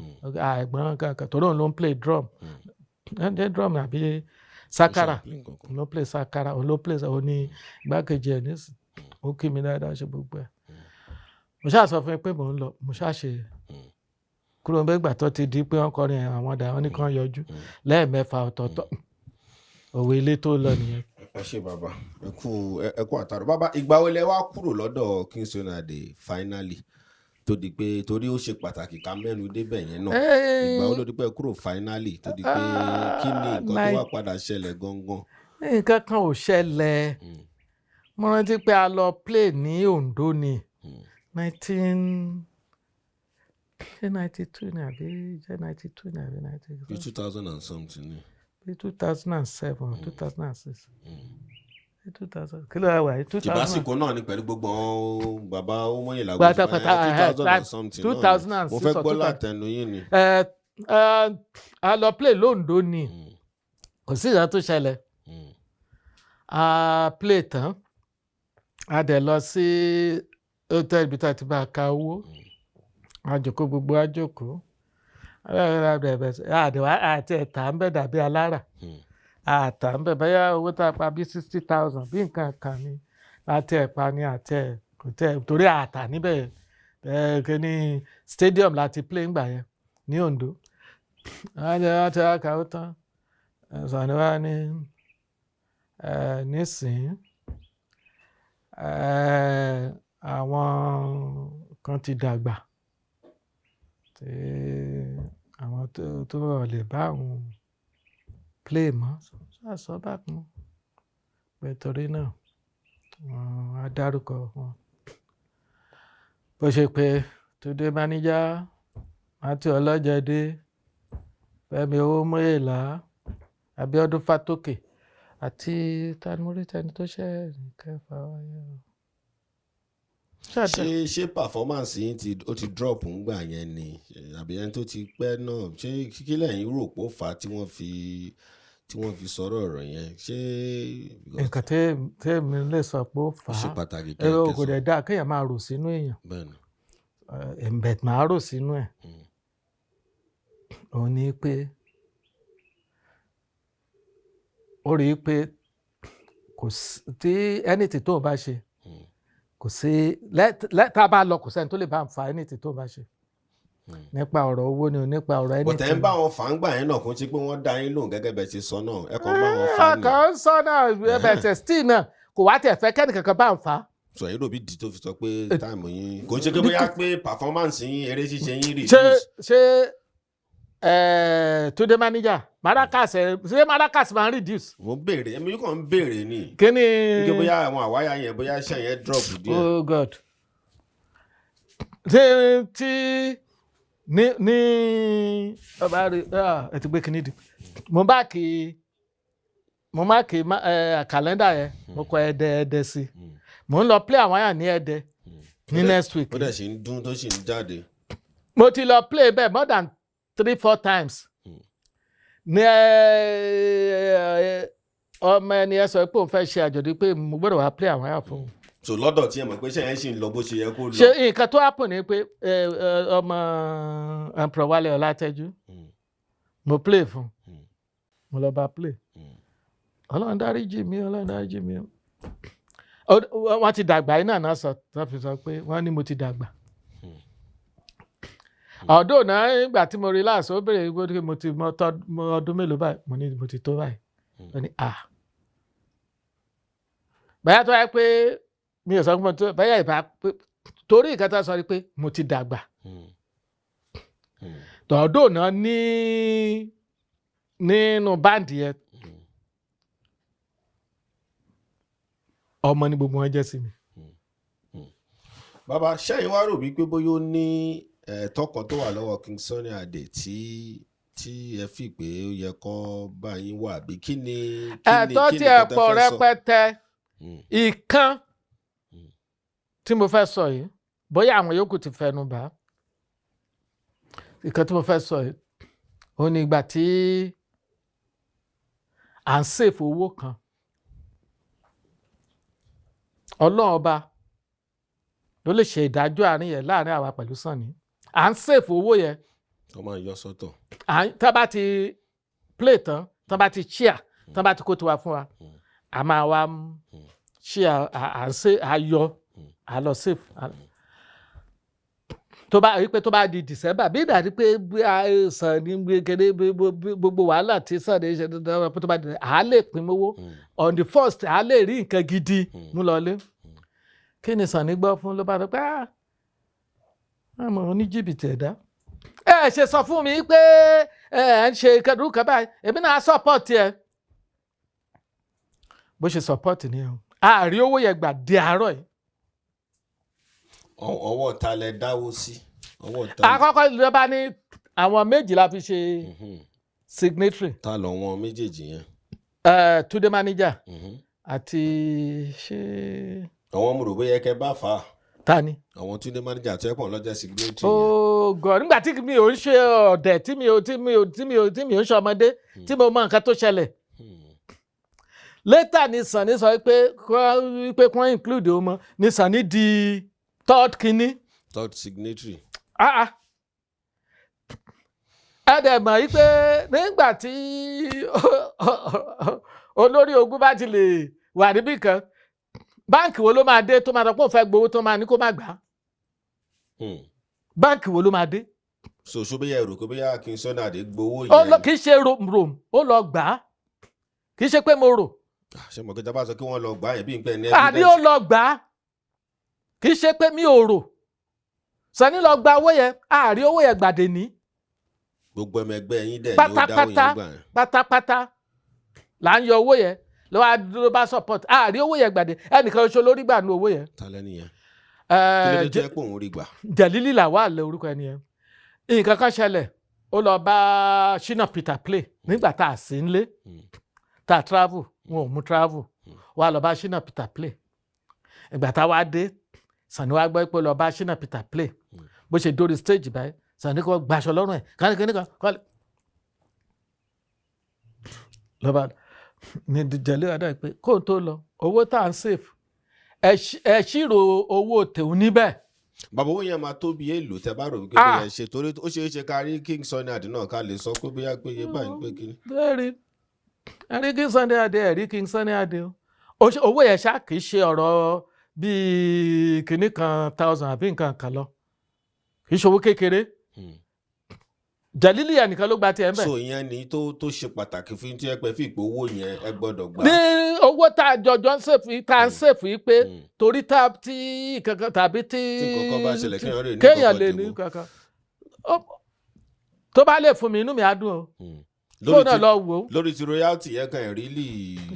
ẹ̀gbọ́n kankan torí òun ló ń play drum drum àbí sakara ló play sakara òun ló play òun ní igbákejì ẹ̀ nísìn ó kí mi dáadáa ṣe gbogbo ẹ̀ mo ṣáà sọ fún ẹ pé mò ń lọ mo ṣáà ṣe kúrò ń bẹ́ gbà tó ti di pé wọ́n kọrin àwọn ọ̀dà wọn ní kàn yọjú lẹ́ẹ̀mẹ́fà ọ̀tọ̀ọ̀tọ̀ òwe ilé tó lọ nìyẹn. ẹ ṣé bàbá ẹ kú àtàrọ bàbá ìgbà wo lẹ wá kúrò lọ́dọ̀ King Sunny Ade finally tó di pé torí ó ṣe pàtàkì ká mẹ́nu débẹ̀ yẹn náà ìgbà wo ló di pé kúrò finally tó di pé kí ni nǹkan tó wá padà ṣẹlẹ̀ gangan. nǹkan kan ò ṣẹlẹ̀ mo rántí pé a lọ play ní Ondo ní 92 ni àbí jẹ́ 92 ni àbí 93. bí 2000 and something ni. bí 2007 or 2006. 2000 kí ló wà yìí 2000. Tìbásìkò náà ni pẹ̀lú gbogbo àwọn bàbá owomoyela pátápátá 2000 and something náà ni. Mo fẹ́ gbọ́ látẹnu yín ni. A lọ play lóńdó ni kò sí ìyá tó ṣẹlẹ̀ a play tán a dẹ̀ lọ sí hotel ibi tá a ti bá a ka owó a jókòó gbogbo a jókòó àti ẹ̀ta ń bẹ̀ dàbí alára àtà ń bẹ̀ bẹ́yà owó tá a pa bí 60,000 bí nǹkan kan ni àti ẹ̀pa ni àti ẹ̀ kò tẹ̀ torí àtà níbẹ̀ kí ni stadium láti play ńgbà yẹn ní Ondo àti àkàwọ́ tán Sunny wá ní nísìnyí àwọn kan ti dàgbà tí àwọn tó lè bá àwọn play mọ́ sọ bákan pé torí náà a dárúkọ wọn bó ṣe pé today manager àti ọlọ́jẹ̀dé fẹ́mi owomoyela Abiodun Fatoke àti tanimori tẹni tó ṣe kẹfà wáyé. ṣé performance yín ti drop ńgbà yẹn ni àbí ẹni tó ti pẹ́ náà ṣé kí lẹ́yìn rò pó fà á tí wọ́n fi sọ̀rọ̀ ọ̀rọ̀ yẹn ṣé. nǹkan tẹ́ẹ̀mí lè sọ pé ó fà á ṣe pàtàkì kẹ́kẹ́ kò dẹ̀ dáa kéèyàn máa rò sínú èèyàn ẹ̀ǹbẹ̀ máa rò sínú ẹ̀ òun ni pé ó rí i pé kò sí tí anything tó o bá ṣe kò sí tá a bá lọ kò sẹ́ni tó lè bá ń fa anything tó o bá ṣe nípa ọ̀rọ̀ owó ni o nípa ọ̀rọ̀ anything. bọ̀tẹ̀ ń bá wọn fà ń gbà yẹn náà kó tí pé wọ́n dá yín lóhùn gẹ́gẹ́ bẹ́ẹ̀ ti sọ náà ẹ kàn bá wọn fà ní. ọkàn ń sọ náà bẹ̀tẹ̀ still náà kò wá tẹ̀ fẹ́ kẹ́ni kankan bá ń fa. sọ yín lóbi di tó fi sọ pé táìmù yín kò ṣe pé bóyá pé performance yín eré ṣíṣe yín rí. ṣé today manager maracas ṣé maracas máa ń reduce. mo béèrè èmi yóò kàn ń béèrè ni. kí ni. kí bóyá àwọn àwáyà yẹn bóyá iṣẹ́ yẹn drop díẹ̀. oh god tí ní ọba rẹ ẹ ti gbé kíní di mo máàkì kàlẹ́ndà yẹn mo kọ ẹdẹ sí mo ń lọ play àwọn àyà ní ẹdẹ ní next week. ó dẹ̀ sì ń dún tó sì ń jáde. mo ti lọ play bẹ́ẹ̀ more than 3-4 times ní ọmọ ẹni ẹ sọ pé òun fẹ́ ṣe àjọ̀dún pé mo gbọ́dọ̀ wá play àwọn àyà fún un. so lọ́dọ̀ tí ẹ mọ̀ pé ṣe yẹn ṣì ń lọ bó ṣe yẹ kó lọ. ṣe nǹkan tó happen ni pé ọmọ Emperor Wálé Ọlátẹ́jú mo play fún mo lọ bá play Ọlọ́run dáríjì mi wọ́n ti dàgbà iná náà sọ tó fi sọ pé wọ́n ní mo ti dàgbà ọdún náà nígbà tí mo relax ó bèrè pé mo ti mọ ọdún mélòó báyìí mo ní mo ti tó báyìí ó ní báyà tó yẹ pé mi ò sọ pé báyà ìbá torí ìkẹta sọ pé mo ti dàgbà tọ̀dọ̀ náà nínú báǹdì yẹn ọmọ ni gbogbo wọn jẹ́ sí mi. bàbá ṣẹ́yìn wá rò wípé bóyá ó ní tọkàn tó wà lọ́wọ́ King Sunny Ade tí ẹ fi pé ó yẹ kó bá yín wà bí kí ni ẹ̀tọ́ tí ẹ pọ̀ rẹpẹtẹ ìkan tí mo fẹ́ sọ yìí bóyá àwọn yòókù ti fẹnu bà ìkan tí mo fẹ́ sọ yìí ó ní ìgbà tí à ń sèfò owó kan Ọlọ́run ọba ló lè ṣe ìdájọ́ àárín yẹn láàrin àwa pẹ̀lú Sunny à ń sèfò owó yẹn tó máa yọ sọ́tọ̀ tá bá ti play tán tá bá ti cheer tá bá ti kó tiwa fún wa a máa wá cheer à ń ṣe ayọ̀ à lọ save tó bá rí pé tó bá di December bí ìdàrí pé Sunny kékeré gbogbo wàhálà tí Sunny ṣe tó bá di à lè pín mówó on the first à lè rí nǹkan gidi mú lọlé kí ni Sunny gbọ́ fún ló bá rẹ pé àmọ́ oníjìbìtì ẹ̀dá ẹ ṣe sọ fún mi pé ẹ ń ṣe kẹdùrúkẹ báyìí èmi náà support ẹ bó ṣe support ni ẹ àárí owó yẹn gbà di àárọ̀ yìí. ọwọ́ ta lẹ dáwó sí. àkọ́kọ́ ló bá ní àwọn méjì la fi ṣe signatory. ta lọ wọn méjèèjì yẹn. Today manager àti ṣé. àwọn ọmọ rò bóyá kẹ bá fà á. Ta ni. àwọn Túndé manager tó ẹ̀pọ̀n lọ́jọ́ security. oh god nígbà tí mi ò ń ṣe ọ̀dẹ̀ tí mi ò ń ṣe ọmọdé tí mo mọ nǹkan tó ṣẹlẹ̀. later ni Sunny sọ pé kí include ọmọ ni Sunny di third signatory. ẹ̀dẹ̀ mọ̀ yí pé nígbà tí olórí ogun bá ti lè wà níbì kan báǹkì wo ló máa dé tó máa sọ pé òun fẹ́ gbowó tó máa ní kó má gbà á. báǹkì wo ló máa dé. ṣoṣo bóyá èrò kó bóyá kí n Sunny Ade gbowó yẹn. kì í ṣe rom ó lọ gbà á kì í ṣe pé mo rò. ṣé mo kí jábá sọ kí wọ́n lọ gbà á yẹn bí n pẹ́ ní evidence. àní ó lọ gbà á kì í ṣe pé mi ò rò. Sunny lọ gba owó yẹn àárí owó yẹn gbàdé ní. gbogbo ọmọ ẹgbẹ́ yín dẹ̀ ni ó dáwọ́ yẹn gbà yẹn. pátápátá là ń yọ owó yẹn ló bá support àárí owó yẹn gbàdé ẹnìkan oṣù lórí gbà ní owó yẹn. ta lẹ́ni yẹn. kí ló dé tó yẹ pé òun rí gbà. Jẹ̀lílì Lawal orúkọ ẹni yẹn. nǹkan kan ṣẹlẹ̀ ó lọ bá Shina Peter play nígbà tá a sí ń lé tá a travel wọn ò mú travel wá lọ bá Shina Peter play ìgbà tá a wá dé Sunny wá gbọ́ pé lọ bá Shina Peter play bó ṣe dórí stage báyìí Sunny kò gbaṣọ lọ́rùn ẹ̀ kánikẹ́ni kan kọ́lé. lọ́ba ní Jẹ̀lílì Lawal pé kó n tó lọ owó tá à ń save ẹ ṣírò owó tèun níbẹ̀. bàbá owó yẹn máa tó bí èlò tẹ bá rò wípé bóyá ṣe torí ó ṣeé ṣe ká rí King Sunny Ade náà ká lè sọ pé bóyá pé iye báyìí pé kí ni. ẹ̀rí King Sunny Ade ẹ̀rí King Sunny Ade o owó yẹn ṣá kìí ṣe ọ̀rọ̀ bíi kìíní kan 1000 àbí nǹkan kan lọ kìí ṣe owó kékeré. Jẹ̀lílì ẹnìkan ló gba tiẹ̀ ń bẹ̀. so ìyẹn ni tó ṣe pàtàkì fún tí ẹ pẹ́ fi ìpò owó yẹn ẹ gbọ́dọ̀ gbà. ní owó tá a jọjọ ń ṣèfù yìí pé torí tí kankan tàbí tí kankan bá ṣẹlẹ̀ kéèyàn lè ní kankan tó bá lè fún mi inú mi á dùn o. kó náà lọ wò ó. lórí ti royalty yẹn kan ẹ̀ rí lì.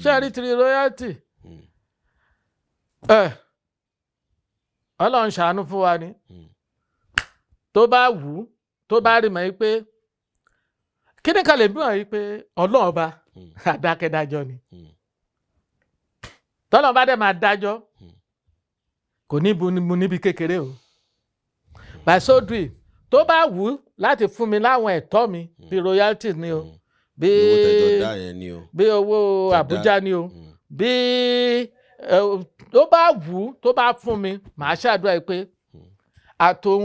ṣé ẹ rí ti royalty. Ọlọ́run ṣàánú fún wa ni tó bá wù ú tó bá rí mọ̀ yí pé kí ni ká lè bí wọ̀nyí pé Ọlọ́run ọba àdákẹ́dájọ́ ni tọ́lọ́run bá dẹ̀ máa dájọ́ kò ní bu níbi kékeré o by so doing tó bá wù ú láti fún mi láwọn ẹ̀tọ́ mi bí royalty ni o bí owó Àbújá ni o bí tó bá wù ú tó bá fún mi màá ṣàdúrà yìí pé àtòun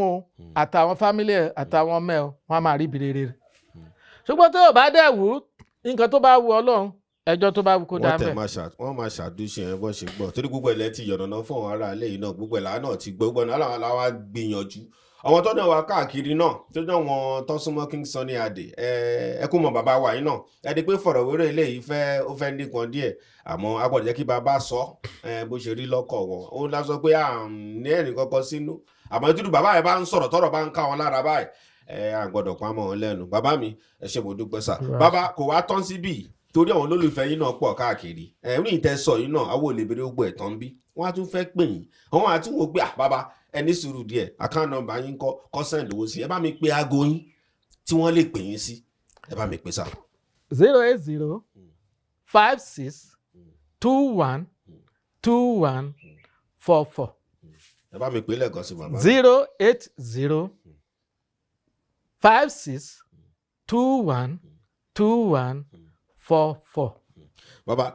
àtàwọn fámílì ẹ̀ àtàwọn ọmọ ẹ̀ wọ́n máa rí ibi rere rẹ̀ ṣùgbọ́n tó bá dẹ̀ wù ú nǹkan tó bá wù Ọlọ́run ẹjọ́ tó bá wù kó dá mẹ́. wọ́n máa ṣàdúṣe ẹ̀ bọ́ ṣe gbọ́ torí gbogbo ẹ̀ ti yọ̀nà náà fún àwọn ará ilé yìí náà gbogbo ẹ̀ náà ti gbogbo náà làwọn gbìyànjú àwọn tó náà wá káàkiri náà tó náà wọn tó súnmọ́ King Sunny Ade ẹ kú mọ̀ bàbá wa yìí náà ẹ di pé fọ̀rọ̀wérò ilé yìí ó fẹ́ nìkan díẹ̀ àmọ́ a gbọ́dọ̀ jẹ́ kí bàbá sọ bó ṣe rí lọ́kọ̀ wọn ó lá sọ pé à ń ní ẹ̀rìn kankan sínú àmọ́ ìtúdù bàbá yẹn bá ń sọ̀rọ̀ tọ́rọ̀ bá ń ká wọn lára báyìí à gbọ́dọ̀ pamọ́ wọn lẹ́nu bàbá mi ẹ ṣé mo dúpẹ́ sà bàbá kò wá tán síbí torí àwọn olólùfẹ́ yín náà pọ̀ káàkiri ẹ̀rín ìtẹ́sọ̀ yín náà àwọn olè béèrè gbogbo ẹ̀tàn bí wọ́n á tún fẹ́ pè yín àwọn àti wò pé bàbá ẹni sùúrù díẹ̀ account number yín kọ́ send owó sí ẹ bá mi pe aago yín tí wọ́n lè pè yín sí ẹ bá mi pe sà. 080 56 21 21 44. ẹ bá mi pè lẹ́ẹ̀kan sí bàbá. 080 56 21 21 44. bàbá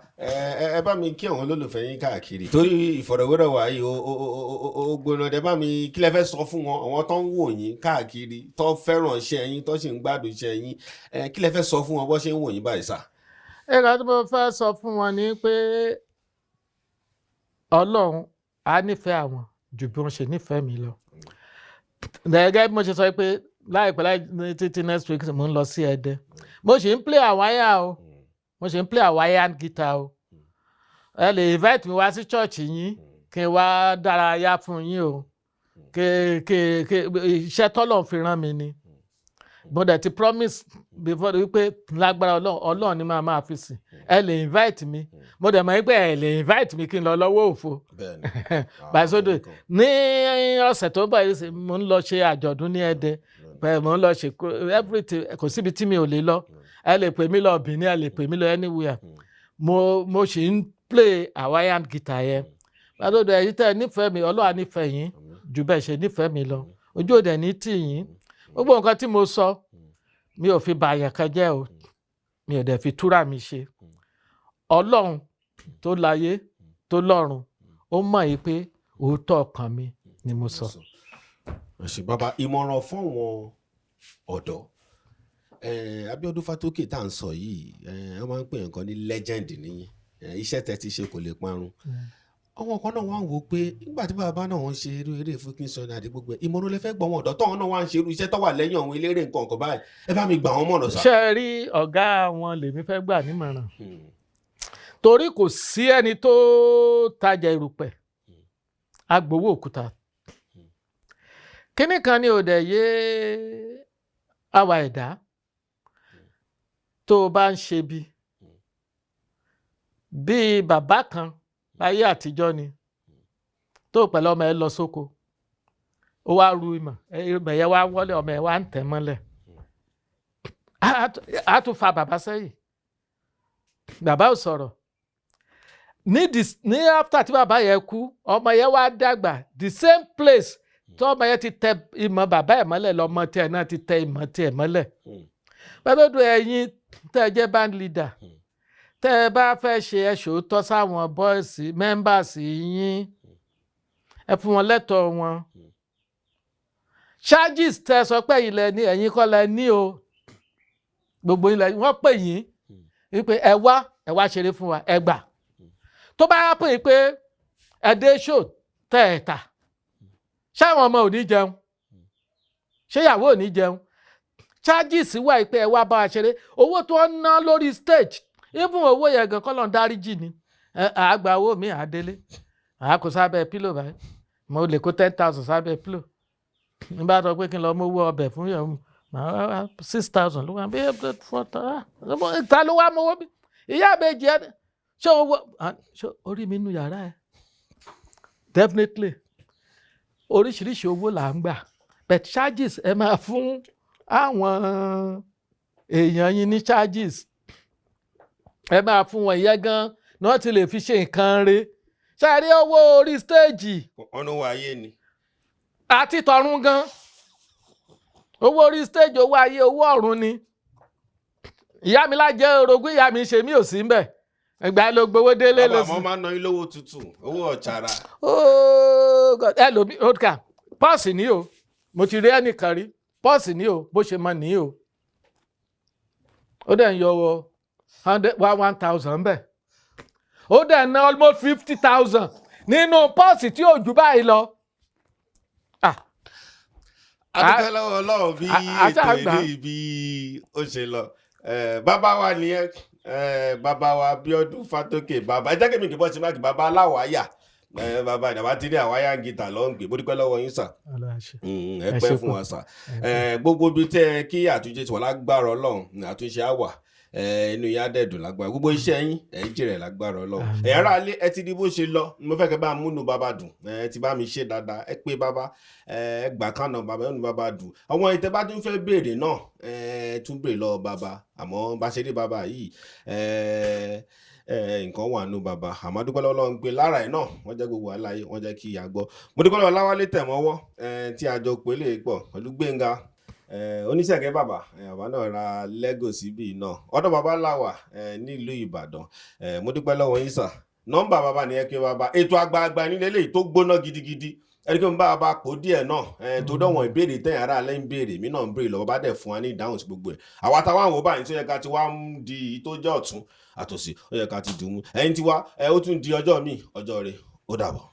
ẹ bá mi kí àwọn olólùfẹ́ yín káàkiri torí ìfọ̀rọ̀wérọ̀ wa yìí ó gbóná ẹ bá mi kí lẹ fẹ́ sọ fún wọn àwọn tó ń wò yín káàkiri tó fẹ́ràn iṣẹ́ yín tó sì ń gbádùn iṣẹ́ yín kí lẹ fẹ́ sọ fún wọn bó ṣe ń wò yín báyìí sà. ẹ̀ka tó bá fẹ́ sọ fún wọn ni pé Ọlọ́run á nífẹ̀ẹ́ àwọn ju bí wọ́n ṣe nífẹ̀ẹ́ mi lọ. gẹ́gẹ́ bí mo ṣe sọ pé láìpẹ́ títí next week mo ń lọ sí Ẹdẹ mo ṣì ń play àwáyà o mo ṣe ń play Hawaiian guitar o ẹ lè invite mi wá sí church yín kí n wá dárayá fún yín o iṣẹ́ tọ́lọ̀ fi rán mi ni mo dẹ̀ ti promise before wípé lágbára Ọlọ́run ni máa fi sìn ẹ lè invite mi mo dẹ̀ mọ̀ wípé ẹ lè invite mi kí n lọ lọ́wọ́ òfo bàṣọdọ ní ọ̀sẹ̀ tó ń bọ̀ yìí mo ń lọ ṣe àjọ̀dún ní Ẹdẹ mo ń lọ ṣe everything kò síbi tí mi ò lè lọ ẹ lè pè mí lọ Benin ẹ lè pè mí lọ anywhere mo ṣì ń play Hawaiian guitar yẹn pàtó dẹ̀ yìí tẹ́ nífẹ̀ẹ́ mi Ọlọ́run á nífẹ̀ẹ́ yín jù bẹ́ẹ̀ ṣe nífẹ̀ẹ́ mi lọ ojú òde ní tì yín gbogbo nǹkan tí mo sọ mi ò fi bàyàn kan jẹ́ o mi ò dẹ̀ fi túrà mi ṣe Ọlọ́run tó láyé tó lọ́run ó mọ̀ yìí pé òótọ́ ọkàn mi ni mo sọ. ṣe bàbá ìmọ̀ràn fún àwọn ọ̀dọ́ Abiodun Fatoke tá à ń sọ yìí wọ́n máa ń pè nǹkan ní legend nìyí iṣẹ́ tẹ́ ti ṣe kò lè parun àwọn kan náà wá ń wò pé nígbà tí bàbá náà wọ́n ṣe eré fúnkín Sunny Ade gbogbo ìmọ̀ràn lè fẹ́ gbọ́ wọn ọ̀dọ́ tọ́wọ́n náà wá ń ṣe irú iṣẹ́ tó wà lẹ́yìn àwọn eléré nǹkan ọ̀kan báyìí ẹ bá mi gbà wọ́n mọ̀ràn sá. ṣé ẹ rí ọ̀gá wọn lèmi fẹ́ gbà nímọ̀ràn torí kò sí ẹni tó tajà erùpẹ̀ agbowó òkúta kíní kan ní òde yé àwa ẹ̀dá tó o bá ń ṣe bí bàbá kan láyé àtijọ́ ni tó pẹ̀lú ọmọ ẹ lọ sóko ó wá ru ìmọ̀ yẹn wá wọlé ọmọ ẹ wá ń tẹ̀ mọ́lẹ̀ á tún fa bàbá sẹ́yìn bàbá ò sọ̀rọ̀ ní after tí bàbá yẹn kú ọmọ yẹn wá dàgbà the same place tí ọmọ yẹn ti tẹ ìmọ̀ bàbá ẹ̀ mọ́lẹ̀ lọ́mọ tiẹ̀ náà ti tẹ ìmọ̀ tiẹ̀ mọ́lẹ̀ pẹ̀lú ẹ̀yin tẹ́ ẹ jẹ́ band leader tẹ́ ẹ bá fẹ́ ṣe ẹ ṣòótọ́ sáwọn boys members yín ẹ fún wọn lẹ́tọ̀ọ́ wọn charges tẹ́ ẹ sọ pé ilẹ̀ ní ẹ̀yin kọ́ lẹ ní o gbogbo ilẹ̀ wọ́n pè yín wípé ẹ wá ṣeré fún wa ẹ gbà tó bá yá pé ẹ dé show tẹ́ ẹ tà ṣáwọn ọmọ ò ní jẹun ṣé ìyàwó ò ní jẹun charges wà pé ẹ wá bá wa ṣeré owó tó ń ná lórí stage even owó yẹn gan kọ́lọ̀ ń dáríjì ni àgbà owó mi àdélé àkó sábẹ́ pílò báyìí mo lè kó 10,000 sábẹ́ pílò nígbà tó pé kí n lọ mú owó ọbẹ̀ fún yẹn 6,000 ló wà bí 4,000 ta ló wá mọ́wọ́ bí ìyá àbẹ̀jì ẹ̀ ṣé owó orí mi nù yàrá ẹ̀ definitely oríṣiríṣi owó là ń gbà but charges ẹ máa fún àwọn èèyàn yín ní charges ẹ máa fún wọn ìyẹn gan náà ti lè fi ṣe nǹkan re ṣáàrí owó orí stéèjì ọ̀nà owó ayé ni àti tọ̀run gan owó orí stéèjì owó ayé owó ọ̀run ni ìyá mi lájẹ orogún ìyá mi ṣe mí ò sí mbẹ̀ ìgbà ló gbowó délé lọ sí. bàbá àmọ́ máa ń ná ilé owó tútù owó ọ̀chara. ẹ lómi òkà pọ́ọ̀sì ni o mo ti rí ẹnìkan rí pọ́ọ̀sì ni o bó ṣe mọ nìyí o ó dẹ̀ ń yọ 1,000 bẹ́ẹ̀ ó dẹ̀ ná almost 50,000 nínú pọ́ọ̀sì tí ò jù báyìí lọ. adúgbò lọ́wọ́ Ọlọ́run bí ètò èdè ibi ó ṣe lọ bàbá wa nìyẹn bàbá wa Abiodun Fatoke bàbá ẹ jẹ́ kí mi kì í bọ́ sí máàkì bàbá Alawaya bàbá ìdàbà tí ní àwáyà gìtà lọ ń gbé bó dúpẹ́ lọ́wọ́ yín sà ẹ pẹ́ fún wa sà gbogbo ibi tẹ́ kí àtúnṣe tí wọ́n lágbára Ọlọ́run àtúnṣe àwà inú yá dẹ̀dùn lágbára gbogbo iṣẹ́ yín ẹ̀ jèrè lágbára Ọlọ́run ẹ̀yà ara alẹ́ ẹ ti di bó ṣe lọ mo fẹ́ kẹ́ bá múnú bàbá dùn ẹ ti bá mi ṣe dáadáa ẹ pé bàbá ẹ gbà kánà bàbá ẹ nù bàbá dùn àwọn ìtẹ́ bá tún fẹ́ béèrè náà ẹ tún béèrè lọ bàbá àmọ́ bá ṣe dé bàbá yìí nǹkan wà nù bàbá àmọ́ dúpẹ́ lọ́wọ́ Ọlọ́run pé lára ẹ̀ náà wọ́n jẹ́ gbogbo àlàyé wọ́n jẹ́ kí ìyá gbọ́ mo dúpẹ́ lọ́wọ́ Láwálé Tẹ̀mọ́wọ́ tí a jọ pé lè pọ̀ pẹ̀lú Gbénga oníṣẹ́gẹ́ bàbá náà ra Lagos ibi náà ọ̀dọ̀ bàbá láwà nílùú Ìbàdàn mo dúpẹ́ lọ́wọ́ yín sà nọ́mbà bàbá nìyẹn kí bàbá ètò àgbààgbà nílé eléyìí tó gbóná gidigidi ẹni kí n bá bá pò díẹ̀ náà tó dọ̀wọ̀n ìbéèrè tẹ̀yìn ara alẹ́ ń béèrè mí náà ń béèrè lọ́wọ́ bá dẹ̀ fún wa ní ìdáhùn sí gbogbo ẹ̀ àwa táwa àwọn báyìí tó yẹ ká ti wá ń di tó jẹ́ ọ̀tún àtòsí ó yẹ ká ti dùn mú ẹ̀yin tiwa ó tún di ọjọ́ míì ọjọ́ rẹ̀ ó dàbọ̀.